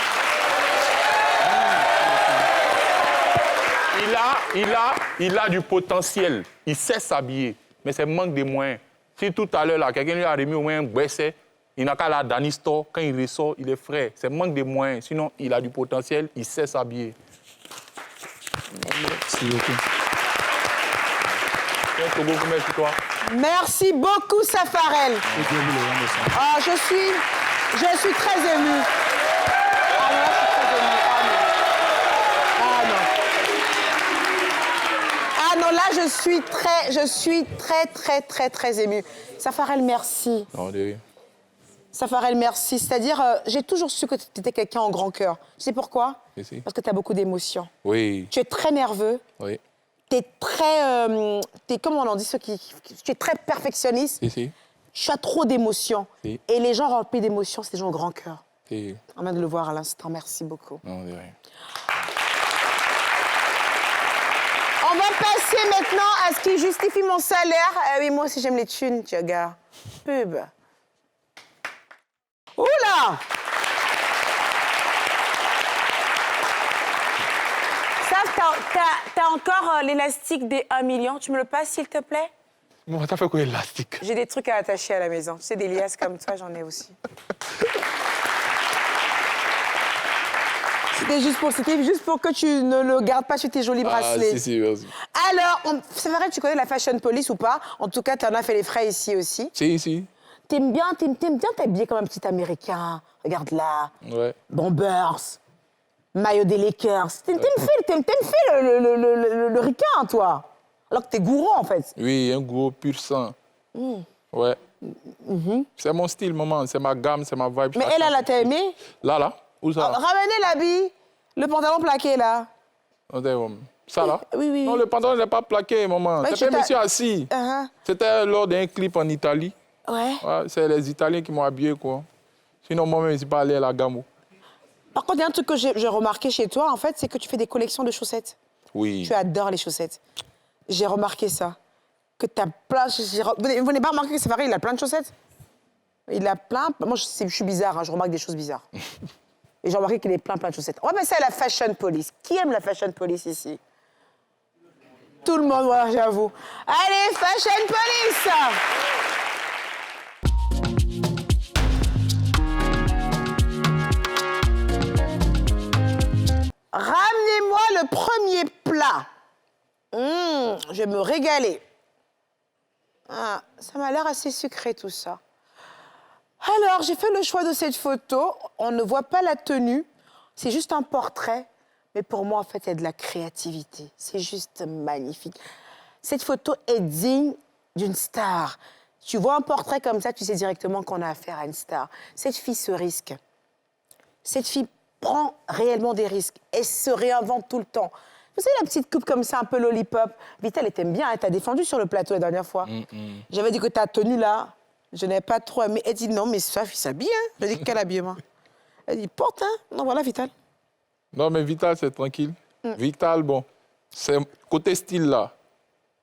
Il a du potentiel. Il sait s'habiller. Mais c'est manque de moyens. Si tout à l'heure, là, quelqu'un lui a remis au moins un boisset, il n'a qu'à la Danny Store. Quand il ressort, il est frais. C'est manque de moyens. Sinon, il a du potentiel. Il sait s'habiller. Merci beaucoup. Merci toi. Merci beaucoup, Safarel. Ah, je suis très émue. Ah non, là, je suis très émue. Ah non, là, je suis très émue. Safarel, merci. Non, de rien. Safarel, merci. C'est-à-dire, j'ai toujours su que tu étais quelqu'un en grand cœur. Tu sais pourquoi? Merci. Parce que tu as beaucoup d'émotions. Oui. Tu es très nerveux. Oui. Tu es très... comment on en dit ceux qui... Tu es très perfectionniste. Si. Tu as trop d'émotions. Si. Et les gens remplis d'émotions, c'est des gens au grand cœur. Si. On vient de le voir à l'instant. Merci beaucoup. Non, de rien. On va passer maintenant à ce qui justifie mon salaire. Ah oui, moi aussi, j'aime les thunes, tu regardes. Pub. Oula! Ça, t'as encore l'élastique des 1 million. Tu me le passes, s'il te plaît? Bon, t'as fait quoi, élastique? J'ai des trucs à attacher à la maison. Tu sais, des liasses comme toi, j'en ai aussi. C'était juste pour que tu ne le gardes pas sur tes jolis bracelets. Ah, si, merci. Alors, c'est vrai que tu connais la Fashion Police ou pas? En tout cas, tu en as fait les frais ici aussi. Si. T'aimes bien t'habiller comme un petit Américain. Regarde là. Ouais. Bombers. Maillot des Lakers. T'aimes le ricain, toi. Alors que t'es gourou, en fait. Oui, un gros pur sang. Ouais. C'est mon style, maman. C'est ma gamme, c'est ma vibe. Mais elle, t'as aimé? Là. Où ça? Ramenez l'habit. Le pantalon plaqué, là. Ça, là? Oui. Non, le pantalon n'est pas plaqué, maman. Ouais, C'était un monsieur assis. C'était lors d'un clip en Italie. Ouais. C'est les Italiens qui m'ont habillé, quoi. Sinon, moi-même, je ne suis pas allé à la gamme. Par contre, il y a un truc que j'ai remarqué chez toi, en fait, c'est que tu fais des collections de chaussettes. Oui. Tu adores les chaussettes. J'ai remarqué ça. Que tu as plein... Vous n'avez pas remarqué que c'est pareil, il a plein de chaussettes? Il a plein... Moi, je suis bizarre, hein, je remarque des choses bizarres. Et j'ai remarqué qu'il est plein de chaussettes. On va passer à la Fashion Police. Qui aime la Fashion Police ici? Tout le monde, voilà, j'avoue. Allez, Fashion Police! Ramenez-moi le premier plat Je vais me régaler. Ah, ça m'a l'air assez sucré, tout ça. Alors, j'ai fait le choix de cette photo. On ne voit pas la tenue. C'est juste un portrait. Mais pour moi, en fait, il y a de la créativité. C'est juste magnifique. Cette photo est digne d'une star. Tu vois un portrait comme ça, tu sais directement qu'on a affaire à une star. Cette fille se risque. Cette fille prend réellement des risques. Elle se réinvente tout le temps. Vous savez, la petite coupe comme ça, un peu lollipop. Vital, elle t'aime bien. Elle t'a défendu sur le plateau la dernière fois. J'avais dit que ta tenue là, je n'avais pas trop aimé. Elle dit non, mais ça, il s'habille. Hein. J'ai dit quel habillement. Elle dit porte, hein. Non, voilà, Vital. Non, mais Vital, c'est tranquille. Vital, bon, c'est côté style là.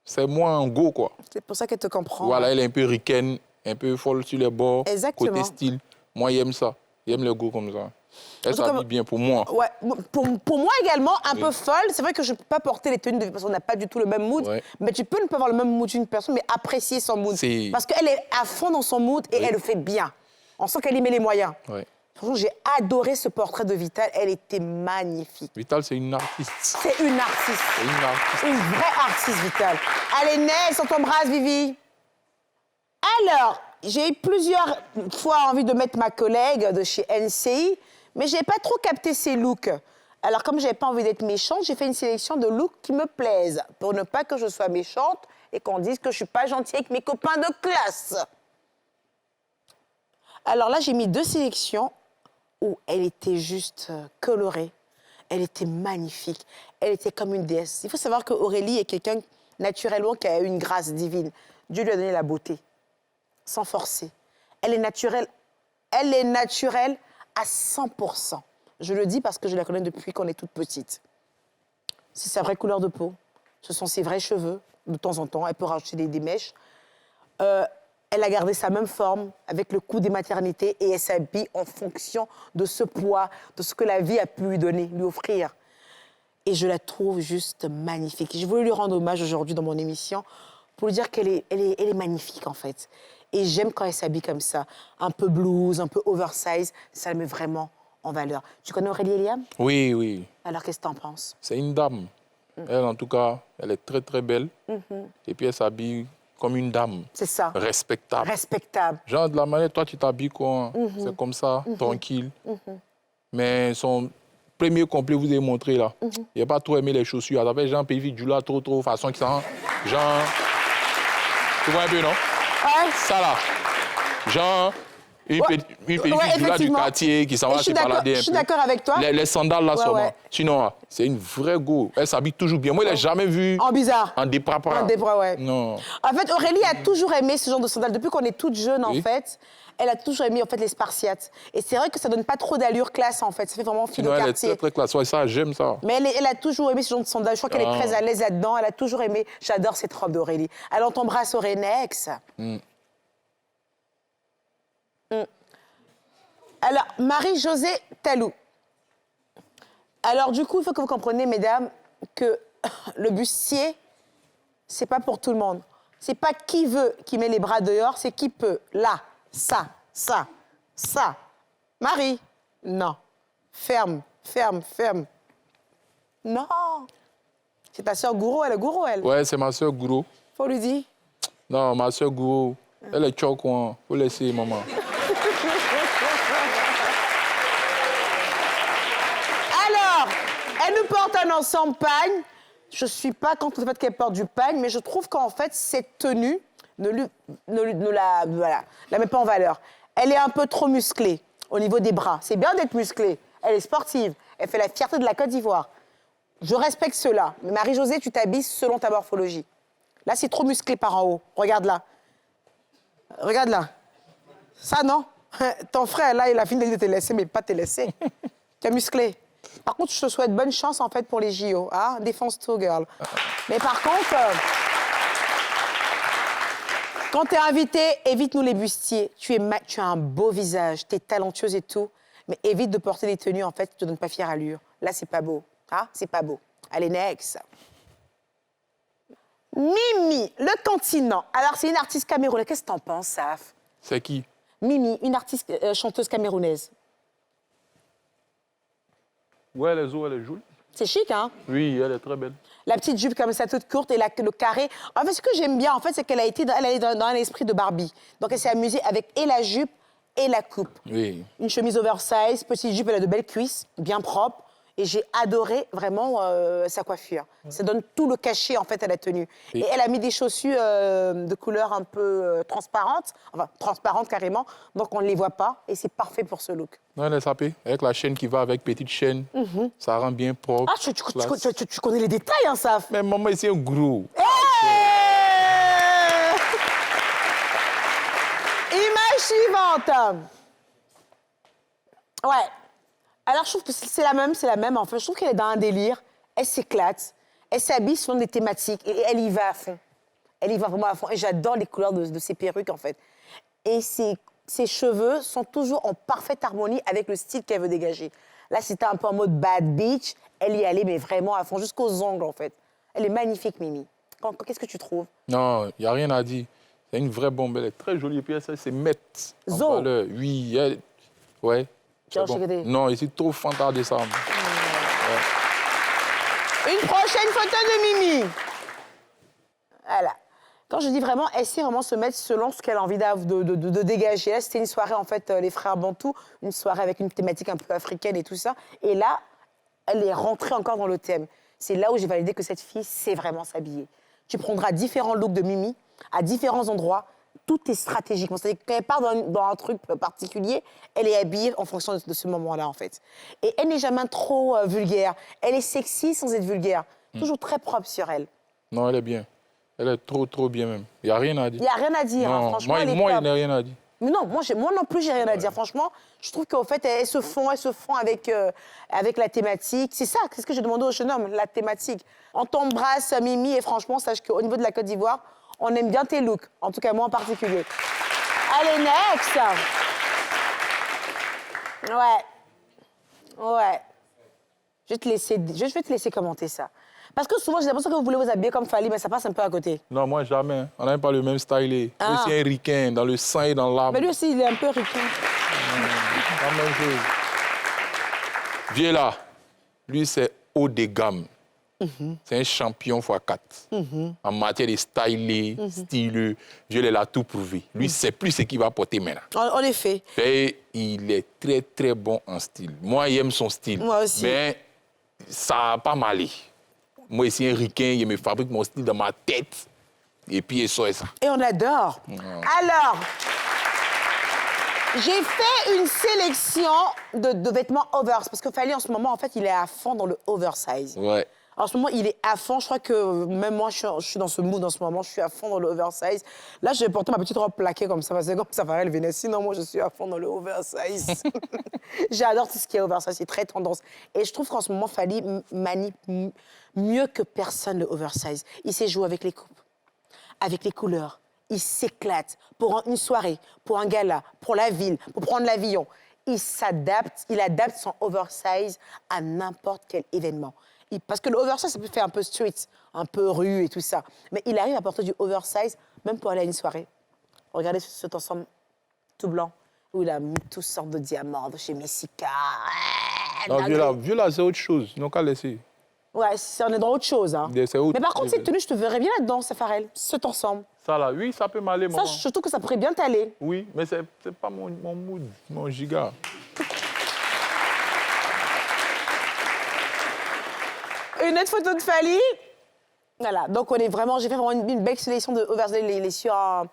C'est moins en go, quoi. C'est pour ça qu'elle te comprend. Voilà, elle est un peu ricaine, un peu folle sur les bords. Exactement. Côté style. Moi, j'aime ça. J'aime le go comme ça. Elle En tout cas, s'habille bien pour moi. Ouais, pour moi également, un peu folle. C'est vrai que je ne peux pas porter les tenues de parce qu'on n'a pas du tout le même mood. Ouais. Mais tu peux ne pas avoir le même mood d'une personne, mais apprécier son mood. C'est- Parce qu'elle est à fond dans son mood et Oui. elle le fait bien. On sent qu'elle y met les moyens. Ouais. Franchement, j'ai adoré ce portrait de Vital. Elle était magnifique. Vital, c'est une artiste. C'est une artiste. C'est une artiste. Une vraie artiste, Vital. Allez, Ness, on t'embrasse, Vivi. Alors, j'ai eu plusieurs fois envie de mettre ma collègue de chez NCI, mais je n'ai pas trop capté ses looks. Alors, comme je n'avais pas envie d'être méchante, j'ai fait une sélection de looks qui me plaisent, pour ne pas que je sois méchante et qu'on dise que je ne suis pas gentille avec mes copains de classe. Alors là, j'ai mis 2 sélections où elle était juste colorée. Elle était magnifique. Elle était comme une déesse. Il faut savoir qu'Aurélie est quelqu'un, naturellement, qui a une grâce divine. Dieu lui a donné la beauté, sans forcer. Elle est naturelle à 100%. Je le dis parce que je la connais depuis qu'on est toute petite. C'est sa vraie couleur de peau. Ce sont ses vrais cheveux, de temps en temps. Elle peut rajouter des mèches. Elle a gardé sa même forme avec le coût des maternités et elle s'habille en fonction de ce poids, de ce que la vie a pu lui donner, lui offrir. Et je la trouve juste magnifique. J'ai voulu lui rendre hommage aujourd'hui dans mon émission pour lui dire qu'elle est magnifique, en fait. Et j'aime quand elle s'habille comme ça, un peu blues, un peu oversize. Ça la met vraiment en valeur. Tu connais Aurélie Eliam? Oui, oui. Alors, qu'est-ce que tu en penses? C'est une dame. Elle, en tout cas, elle est très, très belle. Et puis, elle s'habille comme une dame. C'est ça. Respectable. Respectable. Genre, de la manière, toi, tu t'habilles quoi? C'est comme ça, tranquille. Mais son premier complet, vous avez montré là. Il n'a pas trop aimé les chaussures. Il avait genre pays du là, trop, façon qui sent. Genre. Tu vois un peu, non? Ouais. Ça là. Genre. Une Ouais. petite Ouais, du là du effectivement. quartier qui s'en Et va je se suis d'accord- balader un peu. je suis d'accord avec toi. Les sandales là, Ouais, sûrement. ouais. Sinon, c'est une vraie go. Elle s'habille toujours bien. Moi, je ne l'ai jamais vue En bizarre. en déprapra. En débras, ouais. Non. En fait, Aurélie a toujours aimé ce genre de sandales. Depuis qu'on est toute jeune, en Oui. fait, elle a toujours aimé en fait, les Spartiates. Et c'est vrai que ça donne pas trop d'allure classe, en fait. Ça fait vraiment fille de Sinon, elle est quartier. très, très classe. Ouais, ça, j'aime ça. Mais elle a toujours aimé ce genre de sandales. Je crois qu'elle est Ah. très à l'aise là-dedans. Elle a toujours aimé. J'adore cette robe d'Aurélie. Alors, on t'embrasse, Aurénex. Alors, Marie-Josée Talou. Alors, du coup, il faut que vous compreniez, mesdames, que le bustier, c'est pas pour tout le monde. C'est pas qui veut qui met les bras dehors, c'est qui peut. Là, ça. Marie, non. Ferme. Non. C'est ta sœur Gouraud, elle est Gouraud, elle. Ouais, c'est ma soeur Gouraud. Faut lui dire. Non, ma soeur Gouraud, elle est choc, quoi. Faut laisser, maman. Alors, elle nous porte un ensemble pagne. Je suis pas contre le fait qu'elle porte du pagne, mais je trouve qu'en fait, cette tenue ne la met pas en valeur. Elle est un peu trop musclée au niveau des bras. C'est bien d'être musclée. Elle est sportive. Elle fait la fierté de la Côte d'Ivoire. Je respecte cela. Mais Marie-Josée, tu t'habilles selon ta morphologie. Là, c'est trop musclé par en haut. Regarde là. Regarde là. Ça, non. Ton frère, là, il a fini de te laisser, mais pas te laisser. Tu es musclé. Par contre, je te souhaite bonne chance, en fait, pour les JO. Hein? Défonce-toi, girl. Mais par contre, quand tu es invité, évite-nous les bustiers. Tu as un beau visage, tu es talentueuse et tout, mais évite de porter des tenues, en fait, qui te donnent pas fière allure. Là, c'est pas beau. Hein? C'est pas beau. Allez, next. Mimi, le continent. Alors, c'est une artiste camerounaise. Qu'est-ce que t'en penses, Saf? C'est qui? Mimi, une artiste chanteuse camerounaise. Ouais, les os, elle est jolie. C'est chic, hein? Oui, elle est très belle. La petite jupe comme ça, toute courte, et le carré. En fait, ce que j'aime bien, en fait, c'est qu'elle a été elle est dans un esprit de Barbie. Donc, elle s'est amusée avec et la jupe et la coupe. Oui. Une chemise oversize, petite jupe, elle a de belles cuisses, bien propres. Et j'ai adoré vraiment sa coiffure. Ça donne tout le cachet, en fait, à la tenue. Et elle a mis des chaussures de couleur un peu transparente, enfin, transparente carrément, donc on ne les voit pas. Et c'est parfait pour ce look. Non, elle est sapée. Avec la chaîne qui va avec, petite chaîne, ça rend bien propre. Ah, tu connais les détails, hein, Saf. Mais maman, ici, un gros. Hey Image suivante. Ouais. Alors, je trouve que c'est la même. En fait, je trouve qu'elle est dans un délire. Elle s'éclate. Elle s'habille selon des thématiques. Et elle y va à fond. Elle y va vraiment à fond. Et j'adore les couleurs de ses perruques, en fait. Et ses cheveux sont toujours en parfaite harmonie avec le style qu'elle veut dégager. Là, c'était un peu en mode bad bitch. Elle y allait, mais vraiment à fond, jusqu'aux ongles, en fait. Elle est magnifique, Mimi. Qu'est-ce que tu trouves? Non, il n'y a rien à dire. C'est une vraie bombe. Elle est très jolie. Et puis, elle sait se mettre en Zo. valeur. Oui, elle... Ouais. Tu as Bon. regardé? Non, ici, trop fantard de ça. Une prochaine photo de Mimi. Voilà. Quand je dis vraiment, elle sait vraiment se mettre selon ce qu'elle a envie de dégager. Là, c'était une soirée, en fait, les frères Bantou, une soirée avec une thématique un peu africaine et tout ça. Et là, elle est rentrée encore dans le thème. C'est là où j'ai validé que cette fille sait vraiment s'habiller. Tu prendras différents looks de Mimi, à différents endroits. Tout est stratégique. C'est-à-dire que quand elle part dans un truc particulier, elle est habillée en fonction de ce moment-là, en fait. Et elle n'est jamais trop vulgaire. Elle est sexy sans être vulgaire. Toujours très propre sur elle. Non, elle est bien. Elle est trop, trop bien même. Il n'y a rien à dire. Il n'y a rien à dire, hein, Non, franchement. elle est moi il top. n'y a rien à dire. Mais non, moi non plus, j'ai rien à dire. Franchement, je trouve qu'en fait, elles se font avec la thématique. C'est ça, c'est ce que j'ai demandé au jeune homme, la thématique. On t'embrasse, Mimi, et franchement, sache qu'au niveau de la Côte d'Ivoire, on aime bien tes looks. En tout cas, moi en particulier. Allez, next. Ouais. Je vais te laisser commenter ça. Parce que souvent, j'ai l'impression que vous voulez vous habiller comme Fally, mais ça passe un peu à côté. Non, moi, jamais. On n'a même pas le même style. Ah. C'est un ricain, dans le sang et dans l'âme. Mais lui aussi, il est un peu ricain. La même chose. Viens là. Lui, c'est haut de gamme. C'est un champion x4. En matière de stylé, styleux. Je l'ai là tout prouvé. Lui, c'est plus ce qu'il va porter maintenant. En effet. Et il est très, très bon en style. Moi, il aime son style. Moi aussi. Mais ça n'a pas malé. Moi, ici, un ricain, il me fabrique mon style dans ma tête. Et puis, il sort ça. Et on adore. Alors, j'ai fait une sélection de vêtements oversize. Parce que Fally, en ce moment, en fait, il est à fond dans le oversize. Ouais. En ce moment, il est à fond. Je crois que même moi, je suis dans ce mood en ce moment. Je suis à fond dans le oversize. Là, je vais porter ma petite robe plaquée comme ça. Parce que comme ça va, elle venait. Sinon, moi, je suis à fond dans le oversize. J'adore tout ce qui est oversize. C'est très tendance. Et je trouve qu'en ce moment, Fally manie mieux que personne le oversize. Il sait jouer avec les coupes, avec les couleurs. Il s'éclate pour une soirée, pour un gala, pour la ville, pour prendre l'avion. Il s'adapte, il adapte son oversize à n'importe quel événement. Parce que le oversize, ça peut faire un peu street, un peu rue et tout ça. Mais il arrive à porter du oversize, même pour aller à une soirée. Regardez cet ensemble tout blanc, où il a mis toutes sortes de diamants de chez Messika. Non, Viola, c'est autre chose. Ils n'ont qu'à laisser. Ouais, on est dans autre chose. Hein. C'est autre. Mais par contre, cette tenue, je te verrais bien là-dedans, Safarel, cet ensemble. Ça, là, oui, ça peut m'aller, maman. Ça, je trouve que ça pourrait bien t'aller. Oui, mais c'est pas mon mood, mon giga. Une autre photo de Fally. Voilà, donc j'ai fait vraiment une belle sélection de oversize. Les sur un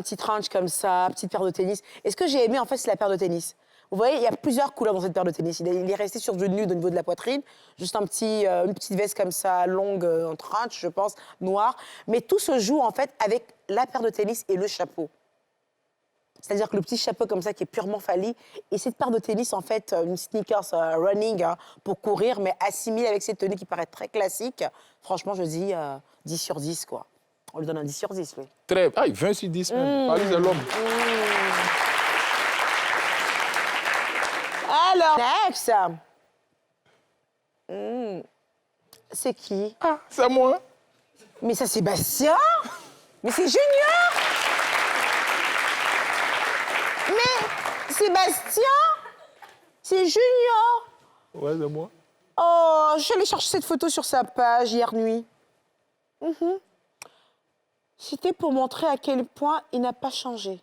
petit trench comme ça, petite paire de tennis. Et ce que j'ai aimé, en fait, c'est la paire de tennis. Vous voyez, il y a plusieurs couleurs dans cette paire de tennis. Il est resté sur du nude au niveau de la poitrine, juste une petite veste comme ça, longue, en trench, je pense, noire. Mais tout se joue, en fait, avec la paire de tennis et le chapeau. C'est-à-dire que le petit chapeau comme ça qui est purement Fally. Et cette paire de tennis, en fait, une sneakers running pour courir, mais assimilée avec cette tenue qui paraît très classique. Franchement, je dis 10 sur 10, quoi. On lui donne un 10 sur 10, oui. Très... Ah, 20 sur 10, même. Fally, c'est l'homme. Alors, next. C'est qui? Ah, c'est moi. Mais ça, c'est Bastien. Mais c'est Junior. Mais Sébastien, c'est Junior. Ouais, c'est moi. Oh, je suis allée chercher cette photo sur sa page hier nuit. C'était pour montrer à quel point il n'a pas changé.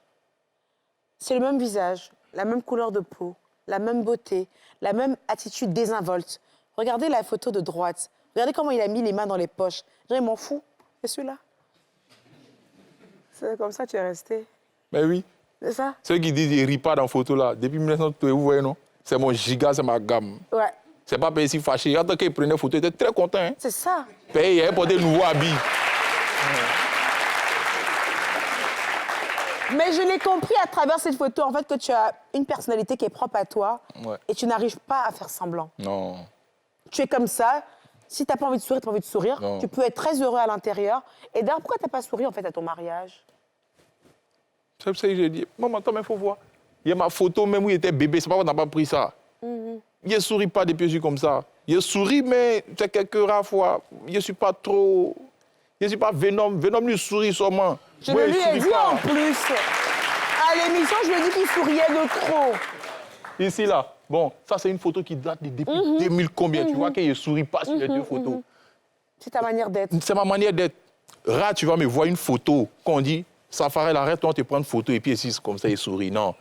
C'est le même visage, la même couleur de peau, la même beauté, la même attitude désinvolte. Regardez la photo de droite. Regardez comment il a mis les mains dans les poches. Je m'en fous. C'est celui-là. C'est comme ça que tu es resté. Mais oui. C'est ça? Ceux qui disent qu'ils ne rient pas dans la photo là, depuis 1900, vous voyez, non? C'est mon giga, c'est ma gamme. Ouais. C'est pas payé si fâché. Quand il prenait photo, il était très content. Hein? C'est ça. Payé, il avait porté de nouveaux habits. Mais je l'ai compris à travers cette photo, en fait, que tu as une personnalité qui est propre à toi et tu n'arrives pas à faire semblant. Non. Tu es comme ça. Si tu n'as pas envie de sourire, tu n'as pas envie de sourire. Non. Tu peux être très heureux à l'intérieur. Et d'ailleurs, pourquoi tu n'as pas souri, en fait, à ton mariage? C'est ça que j'ai dit. Maman, attends, mais il faut voir. Il y a ma photo, même où il était bébé. C'est pas qu'on n'a pas pris ça. Il ne sourit pas depuis que je suis comme ça. Il sourit, mais c'est quelques rares fois. Je ne suis pas trop... Je ne suis pas Venom. Venom lui sourit sûrement. Je le lui ai dit en plus. À l'émission, je lui ai dit qu'il souriait de trop. Ici, là. Bon, ça, c'est une photo qui date depuis 2000 combien. Tu vois qu'il ne sourit pas sur les deux photos. C'est ta manière d'être. C'est ma manière d'être. Rare, tu vas me voir une photo. Quand on dit, Safarel, arrête-toi, on te prend une photo et puis ici, c'est comme ça, il sourit. Non.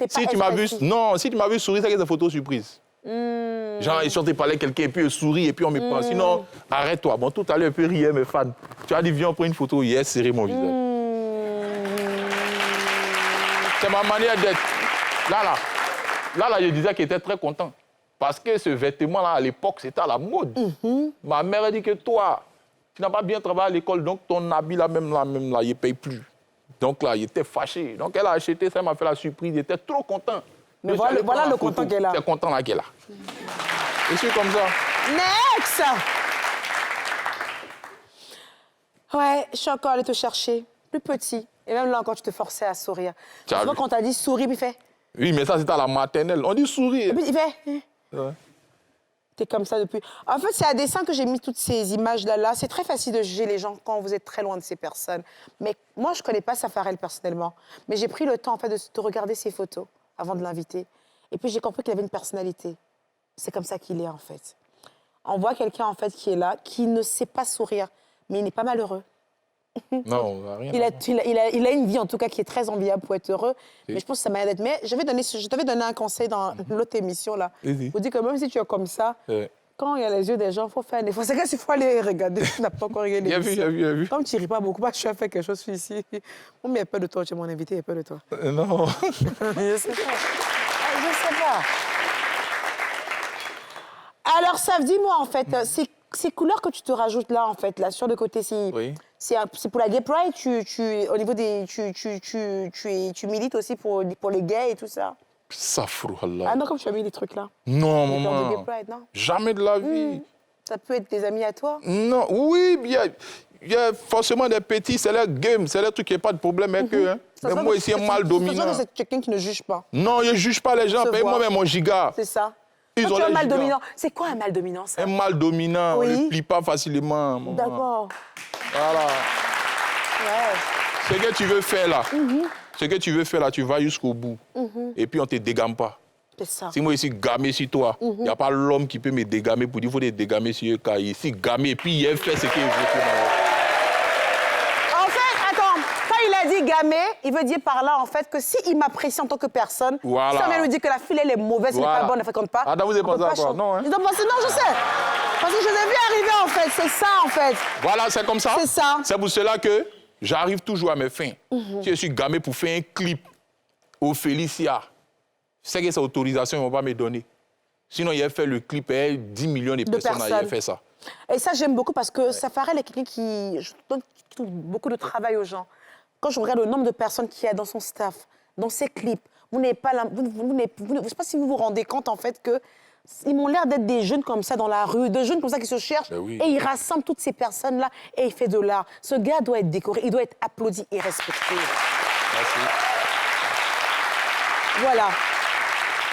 Si tu m'as vu, non, si tu m'as vu sourire, c'est que c'est une photo surprise. Genre, ils sont allés parler à quelqu'un et puis il sourit et puis on me prend. Sinon, arrête-toi. Bon, tout à l'heure, un peu rire, mes fans. Tu as dit, viens, on prend une photo. Hier, serré mon visage. C'est ma manière d'être. Là, je disais qu'il était très content. Parce que ce vêtement-là, à l'époque, c'était à la mode. Ma mère a dit que toi, tu n'as pas bien travaillé à l'école, donc ton habit, là, même là, il ne paye plus. Donc là, il était fâché. Donc elle a acheté ça, elle m'a fait la surprise. Il était trop content. Mais voilà le content qu'elle a. C'est content là qu'elle a. Je suis comme ça. Next! Ouais, je suis encore allée te chercher. Plus petit. Et même là encore, tu te forçais à sourire. Tu vois, quand on t'a dit souris, puis il fait... Oui, mais ça, c'était à la maternelle. On dit sourire. Et puis il fait... Ouais. T'es comme ça depuis... En fait, c'est à dessein que j'ai mis toutes ces images-là. C'est très facile de juger les gens quand vous êtes très loin de ces personnes. Mais moi, je ne connais pas Safarel personnellement. Mais j'ai pris le temps, en fait, de regarder ses photos avant de l'inviter. Et puis, j'ai compris qu'il avait une personnalité. C'est comme ça qu'il est, en fait. On voit quelqu'un, en fait, qui est là, qui ne sait pas sourire, mais il n'est pas malheureux. Non, on va rien. Il a une vie, en tout cas, qui est très enviable pour être heureux. Oui. Mais je pense que ça m'a d'être. Mais je t'avais donné un conseil dans l'autre émission, là. Oui. Vous dites que même si tu es comme ça, quand il y a les yeux des gens, il faut faire des fois. C'est qu'il faut aller regarder. Tu n'as pas encore regardé l'émission. Il a vu. Comme tu ne ris pas beaucoup, je suis fait quelque chose ici. Bon, mais il y a peur de toi. Tu es mon invité, il y a peur de toi. Non. Je sais pas. Alors, ça, dis-moi, en fait, ces couleurs que tu te rajoutes là, en fait, là, sur le côté, c'est pour la Gay Pride, au niveau des... Tu milites aussi pour les gays et tout ça? Safrouhallah. Ah non, comme tu as mis des trucs là. Non, maman. De Gay Pride, non? Jamais de la vie. Ça peut être des amis à toi? Non, oui, il y a forcément des petits, c'est leur game, c'est leur truc, il n'y a pas de problème avec eux. Hein. Mais moi, ici, un mal dominant. C'est quelqu'un qui ne juge pas. Non, je ne juge pas les gens. Paye-moi même mon giga. C'est ça. Ils ont un mal dominant. C'est quoi un mal dominant, ça? Un mal dominant, on ne le plie pas facilement. D'accord. Voilà. Ouais. Ce que tu veux faire là, ce que tu veux faire là, tu vas jusqu'au bout. Et puis on ne te dégamme pas. C'est ça. Si moi ici, gamé sur toi, il n'y a pas l'homme qui peut me dégamer pour dire qu'il faut te dégamer sur eux, car ici, gamé, et puis il fait ce qu'il veut. En fait, attends, quand il a dit gamé, il veut dire par là, en fait, que s'il m'apprécie en tant que personne, si on vient lui dire que la fille, elle est mauvaise, elle n'est pas bonne, elle ne fréquente pas. Ah, vous avez pensé à quoi? Non, hein? Ils ont pensé, non, je sais. Parce que je les ai vus arriver, en fait. C'est ça, en fait. Voilà, c'est comme ça. C'est ça. C'est pour cela que j'arrive toujours à mes fins. Si je suis gamé pour faire un clip au Félicia, je sais que cette autorisation, ils ne vont pas me donner. Sinon, il a fait le clip et 10 millions de personnes avaient fait ça. Et ça, j'aime beaucoup parce que Safarel est quelqu'un qui donne beaucoup de travail aux gens. Quand je regarde le nombre de personnes qu'il y a dans son staff, dans ses clips, je ne sais pas si vous vous rendez compte, en fait, que ils m'ont l'air d'être des jeunes comme ça dans la rue, des jeunes comme ça qui se cherchent. Oui. Et il rassemble toutes ces personnes-là et il fait de l'art. Ce gars doit être décoré, il doit être applaudi et respecté. Merci. Voilà.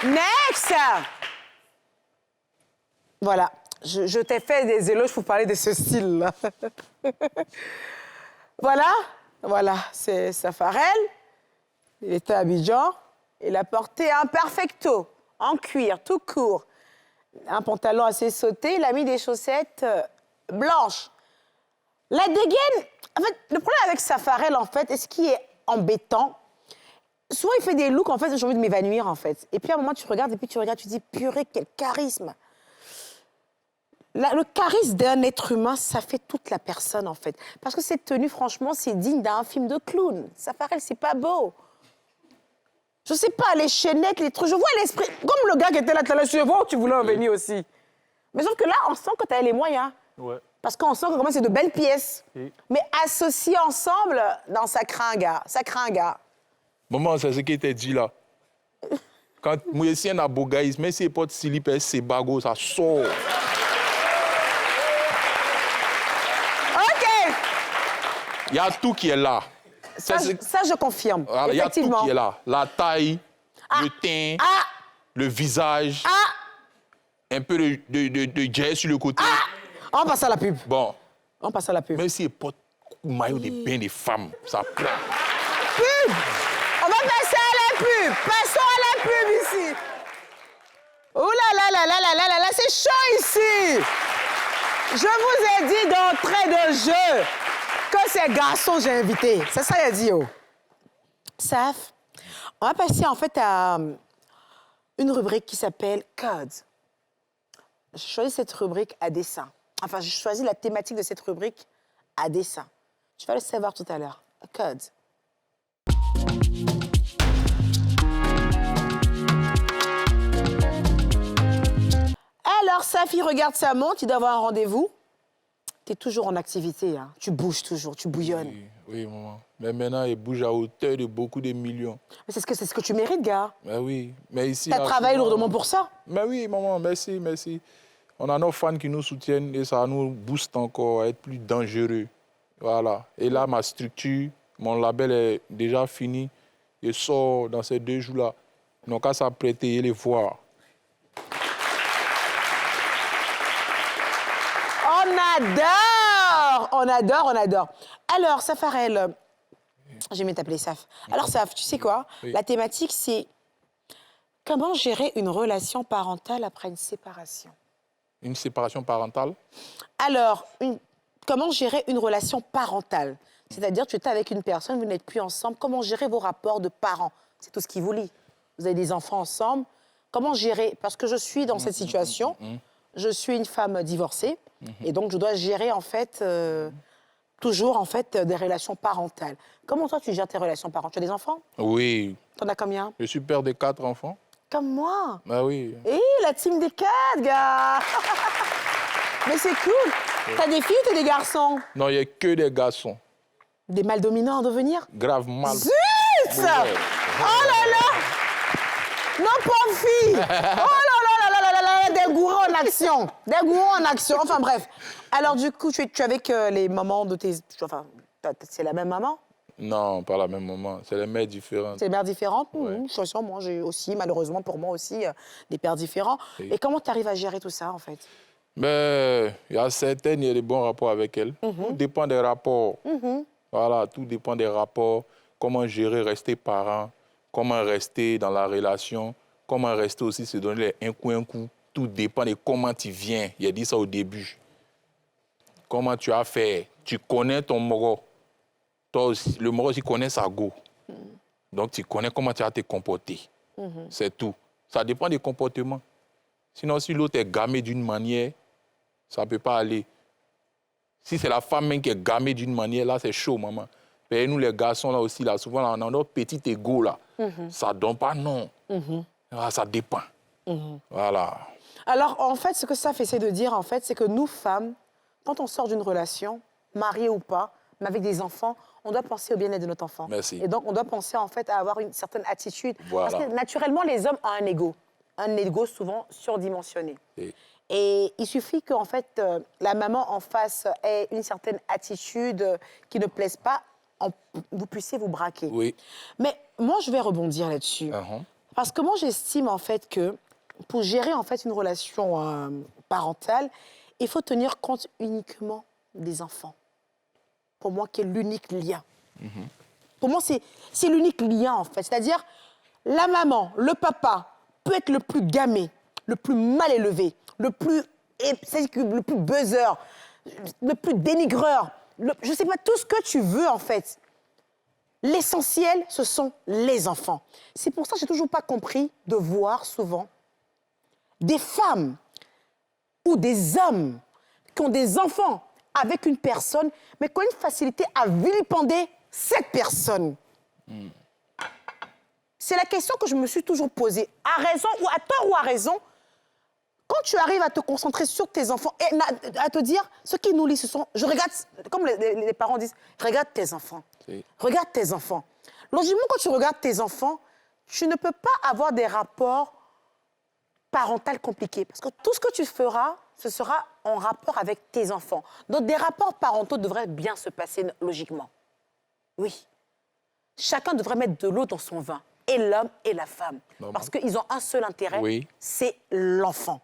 Next! Voilà. Je t'ai fait des éloges pour parler de ce style-là. Voilà, c'est Safarel. Il était à Abidjan. Il a porté un perfecto en cuir, tout court. un pantalon assez sauté, il a mis des chaussettes blanches. La dégaine, en fait, le problème avec Safarel, en fait, et ce qui est embêtant, souvent il fait des looks, en fait, j'ai envie de m'évanouir, en fait. Et puis à un moment, tu regardes, et puis tu regardes, tu dis, purée, quel charisme. Le charisme d'un être humain, ça fait toute la personne, en fait. Parce que cette tenue, franchement, c'est digne d'un film de clown. Safarel, c'est pas beau. Je sais pas, les chaînettes, les trucs, je vois l'esprit. Comme le gars qui était là tout à l'heure, je vois où tu voulais en venir aussi. Mais sauf que là, on sent que tu as les moyens. Ouais. Parce qu'on sent que c'est de belles pièces. Oui. Mais associés ensemble, non, ça craint, gars. Ça craint, gars. Maman, c'est ce qui était dit là. Quand moi, si un abogaïs, mais si il porte slip et ses bagots, ça sort. OK. Il y a tout qui est là. Ça, je confirme. Voilà, il y a tout Effectivement. qui est là. La taille, le teint, le visage, un peu de jet sur le côté. On passe à la pub. Bon, On passe à la pub. même s'il porte maillot de bain des femmes, ça prend. Pub. On va passer à la pub. Passons à la pub ici. Ouh là là là là là là là là, c'est chaud ici. Je vous ai dit d'entrée de jeu que ces garçons j'ai invités. C'est ça qu'il a dit, oh. Saf, on va passer en fait à une rubrique qui s'appelle Codes. J'ai choisi cette rubrique à dessein. Enfin, j'ai choisi la thématique de cette rubrique à dessein. Tu vas le savoir tout à l'heure. Codes. Alors, Safi regarde sa montre, il doit avoir un rendez-vous. Tu es toujours en activité, hein. Tu bouges toujours, tu bouillonnes. Oui, oui, maman. Mais maintenant, il bouge à hauteur de beaucoup de millions. Mais c'est ce que tu mérites, gars. Mais oui, mais ici... Tu as là, travaillé souvent- lourdement pour ça. Mais oui, maman, merci, merci. On a nos fans qui nous soutiennent et ça nous booste encore à être plus dangereux. Voilà. Et là, ma structure, mon label est déjà fini. Il sort dans ces 2 jours-là. Donc, à s'apprêter et les voir. On adore! On adore, on adore. Alors, Safarel, j'aime bien t'appeler Saf. Alors, Saf, tu sais quoi? Oui. La thématique, c'est comment gérer une relation parentale après une séparation. Une séparation parentale? Alors, comment gérer une relation parentale? C'est-à-dire, tu étais avec une personne, vous n'êtes plus ensemble. Comment gérer vos rapports de parents? C'est tout ce qui vous lie. Vous avez des enfants ensemble. Comment gérer? Parce que je suis dans cette situation. Je suis une femme divorcée. Et donc, je dois gérer, en fait, toujours, en fait, des relations parentales. Comment toi, tu gères tes relations parentales? Tu as des enfants? Oui. T'en as combien? Je suis père de 4 enfants. Comme moi. Ah oui. Hé, la team des 4, gars. Mais c'est cool. T'as des filles ou t'as des garçons? Non, il n'y a que des garçons. Des mâles dominants en devenir? Grave mal. Zut! mauvais. Oh là là! Non, pauvre fille! Oh là là là là là là là! Des gourous en action! Des gourous en action! Enfin bref. Alors du coup, tu es avec les mamans de tes... Enfin, c'est la même maman? Non, pas la même maman. C'est les mères différentes. C'est des mères différentes? Ouais. Je suis sûre, moi, j'ai aussi, malheureusement pour moi aussi, des pères différents. Oui. Et comment tu arrives à gérer tout ça, en fait? Mais il y a certaines, il y a des bons rapports avec elles. Tout dépend des rapports. Voilà, tout dépend des rapports. Comment gérer, rester parent, comment rester dans la relation, comment rester aussi, se donner un coup. Tout dépend de comment tu viens. Il a dit ça au début. Comment tu as fait. Tu connais ton moro. Toi aussi, le moro aussi connaît sa go. Donc, tu connais comment tu vas te comporter. C'est tout. Ça dépend des comportements. Sinon, si l'autre est gamé d'une manière, ça ne peut pas aller. Si c'est la femme même qui est gamée d'une manière, là, c'est chaud, maman. Mais nous, les garçons, là aussi, là, souvent, là, on a notre petit ego, là. Ça ne donne pas non. Ah, ça dépend. Voilà. Alors, en fait, ce que ça fait, c'est de dire, en fait, c'est que nous, femmes, quand on sort d'une relation, mariée ou pas, mais avec des enfants, on doit penser au bien-être de notre enfant. Merci. Et donc, on doit penser, en fait, à avoir une certaine attitude. Voilà. Parce que, naturellement, les hommes ont un ego. Un ego souvent surdimensionné. Et il suffit qu'en fait, la maman en face ait une certaine attitude qui ne plaise pas, vous puissiez vous braquer. Oui. Mais moi, je vais rebondir là-dessus. Parce que moi, j'estime en fait que pour gérer en fait une relation parentale, il faut tenir compte uniquement des enfants. Pour moi, qui est l'unique lien. Pour moi, c'est l'unique lien en fait. C'est-à-dire, la maman, le papa peut être le plus gamé, le plus mal élevé, le plus buzzer, le plus dénigreur, je ne sais pas, tout ce que tu veux en fait. L'essentiel, ce sont les enfants. C'est pour ça que je n'ai toujours pas compris de voir souvent des femmes ou des hommes qui ont des enfants avec une personne, mais qui ont une facilité à vilipender cette personne. C'est la question que je me suis toujours posée. À raison ou à tort ou à raison, quand tu arrives à te concentrer sur tes enfants et à te dire, ce qui nous lie, ce sont... Je regarde, comme les parents disent, regarde tes enfants. Oui. Regarde tes enfants. Logiquement, quand tu regardes tes enfants, tu ne peux pas avoir des rapports parentaux compliqués. Parce que tout ce que tu feras, ce sera en rapport avec tes enfants. Donc, des rapports parentaux devraient bien se passer logiquement. Oui. Chacun devrait mettre de l'eau dans son vin. Et l'homme et la femme. Normal. Parce qu'ils ont un seul intérêt, oui. C'est l'enfant.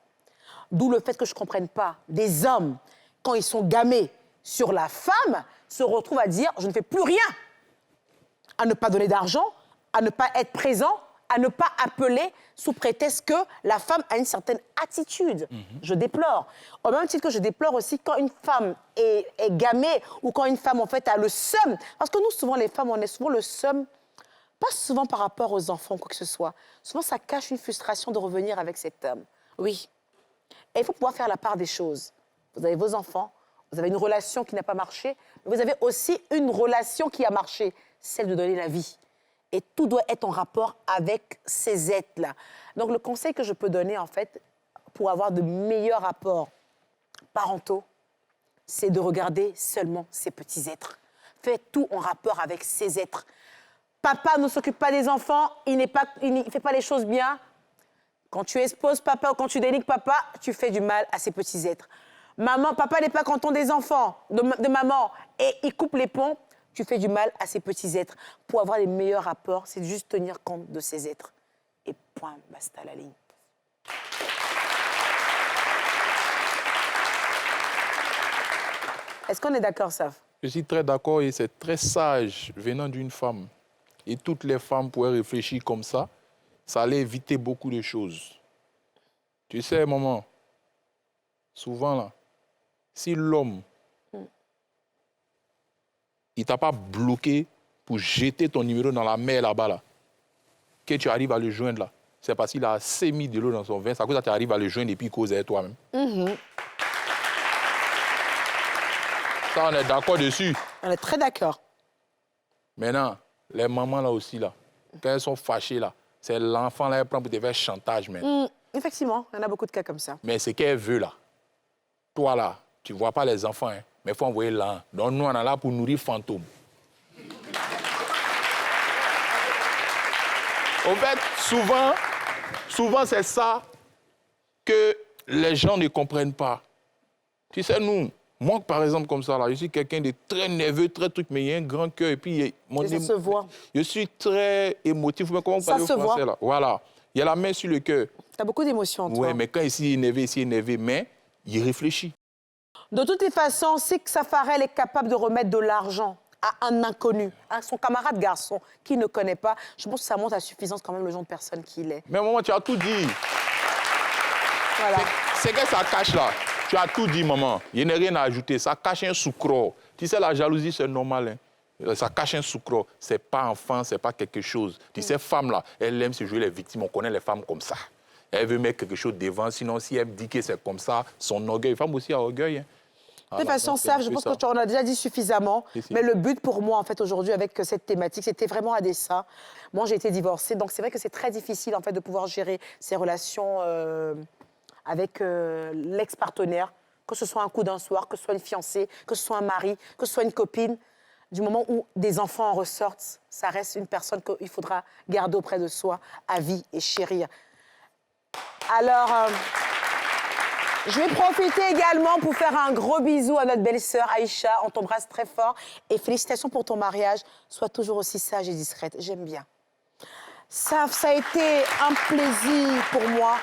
D'où le fait que je ne comprenne pas des hommes, quand ils sont gamés sur la femme, se retrouvent à dire « je ne fais plus rien ». À ne pas donner d'argent, à ne pas être présent, à ne pas appeler sous prétexte que la femme a une certaine attitude. Je déplore. Au même titre que je déplore aussi quand une femme est gamée ou quand une femme en fait a le seum. Parce que nous, souvent les femmes, on a souvent le seum, pas souvent par rapport aux enfants ou quoi que ce soit. Souvent, ça cache une frustration de revenir avec cet homme. Oui. Et il faut pouvoir faire la part des choses. Vous avez vos enfants, vous avez une relation qui n'a pas marché, mais vous avez aussi une relation qui a marché, celle de donner la vie. Et tout doit être en rapport avec ces êtres-là. Donc, le conseil que je peux donner, en fait, pour avoir de meilleurs rapports parentaux, c'est de regarder seulement ces petits êtres. Faites tout en rapport avec ces êtres. Papa ne s'occupe pas des enfants, il ne fait pas les choses bien. Quand tu exposes papa ou quand tu dénigres papa, tu fais du mal à ces petits êtres. Maman, papa n'est pas content des enfants, de maman, et il coupe les ponts, tu fais du mal à ces petits êtres. Pour avoir les meilleurs rapports, c'est juste tenir compte de ces êtres. Et point, basta la ligne. Est-ce qu'on est d'accord, Saf? Je suis très d'accord et c'est très sage venant d'une femme. Et toutes les femmes pourraient réfléchir comme ça allait éviter beaucoup de choses. Tu sais, maman, souvent, là, si l'homme, il t'a pas bloqué pour jeter ton numéro dans la mer là-bas, là, que tu arrives à le joindre, là, c'est parce qu'il a assez mis de l'eau dans son vin, c'est à cause que tu arrives à le joindre et puis causer toi-même. Ça, on est d'accord dessus. On est très d'accord. Maintenant, les mamans, là aussi, là, quand elles sont fâchées, là, c'est l'enfant, là, elle prend pour te faire chantage, même. Effectivement, il y en a beaucoup de cas comme ça. Mais ce qu'elle veut, là, toi, là, tu ne vois pas les enfants, hein, mais il faut envoyer là. Donc, nous, on est là pour nourrir fantômes. En fait, souvent, c'est ça que les gens ne comprennent pas. Tu sais, moi, par exemple, comme ça, là, je suis quelqu'un de très nerveux, très truc, mais il y a un grand cœur. Et puis, ça se voit. Je suis très émotif. Comment vous parlez au français, là? Voilà. Il y a la main sur le cœur. Tu as beaucoup d'émotions, toi. Oui, mais quand ici, il est énervé, mais il réfléchit. De toutes les façons, c'est que Safarel est capable de remettre de l'argent à un inconnu, à son camarade garçon, qui ne connaît pas. Je pense que ça montre à suffisance quand même le genre de personne qu'il est. Mais maman, tu as tout dit. Voilà. C'est que ça cache là. Tu as tout dit, maman. Il n'y a rien à ajouter. Ça cache un sucre. Tu sais, la jalousie, c'est normal. Hein? Ça cache un sucre. C'est pas enfant, c'est pas quelque chose. Tu sais, femme-là, elle aime se jouer les victimes. On connaît les femmes comme ça. Elle veut mettre quelque chose devant. Sinon, si elle dit que c'est comme ça, son orgueil. Femme aussi a orgueil. Hein? De toute façon, ça, je pense qu'on a déjà dit suffisamment. Mais le but pour moi, en fait, aujourd'hui, avec cette thématique, c'était vraiment à dessein. Moi, j'ai été divorcée. Donc, c'est vrai que c'est très difficile, en fait, de pouvoir gérer ces relations avec l'ex-partenaire, que ce soit un coup d'un soir, que ce soit une fiancée, que ce soit un mari, que ce soit une copine. Du moment où des enfants en ressortent, ça reste une personne qu'il faudra garder auprès de soi à vie et chérir. Alors, je vais profiter également pour faire un gros bisou à notre belle-sœur Aïcha. On t'embrasse très fort. Et félicitations pour ton mariage. Sois toujours aussi sage et discrète. J'aime bien. Ça a été un plaisir pour moi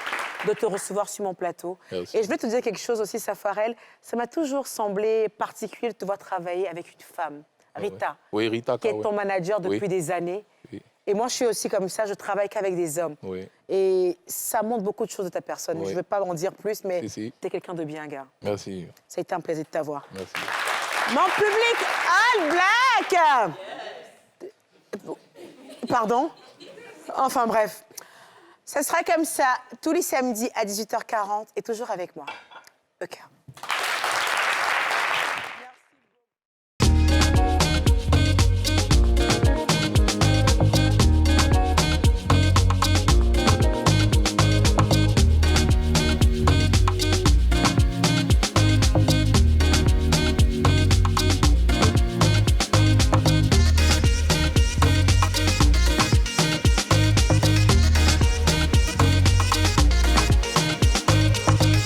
de te recevoir sur mon plateau. Merci. Et je voulais te dire quelque chose aussi, Safarel. Ça m'a toujours semblé particulier de te voir travailler avec une femme, Rita. Oui, Rita. Qui est ton manager depuis des années. Oui. Et moi, je suis aussi comme ça, je travaille qu'avec des hommes. Oui. Et ça montre beaucoup de choses de ta personne. Oui. Je ne veux pas en dire plus, mais Si. tu es quelqu'un de bien, gars. Merci. Ça a été un plaisir de t'avoir. Merci. Mon public, All Black! Pardon? Enfin bref. Ça sera comme ça tous les samedis à 18h40 et toujours avec moi. OK.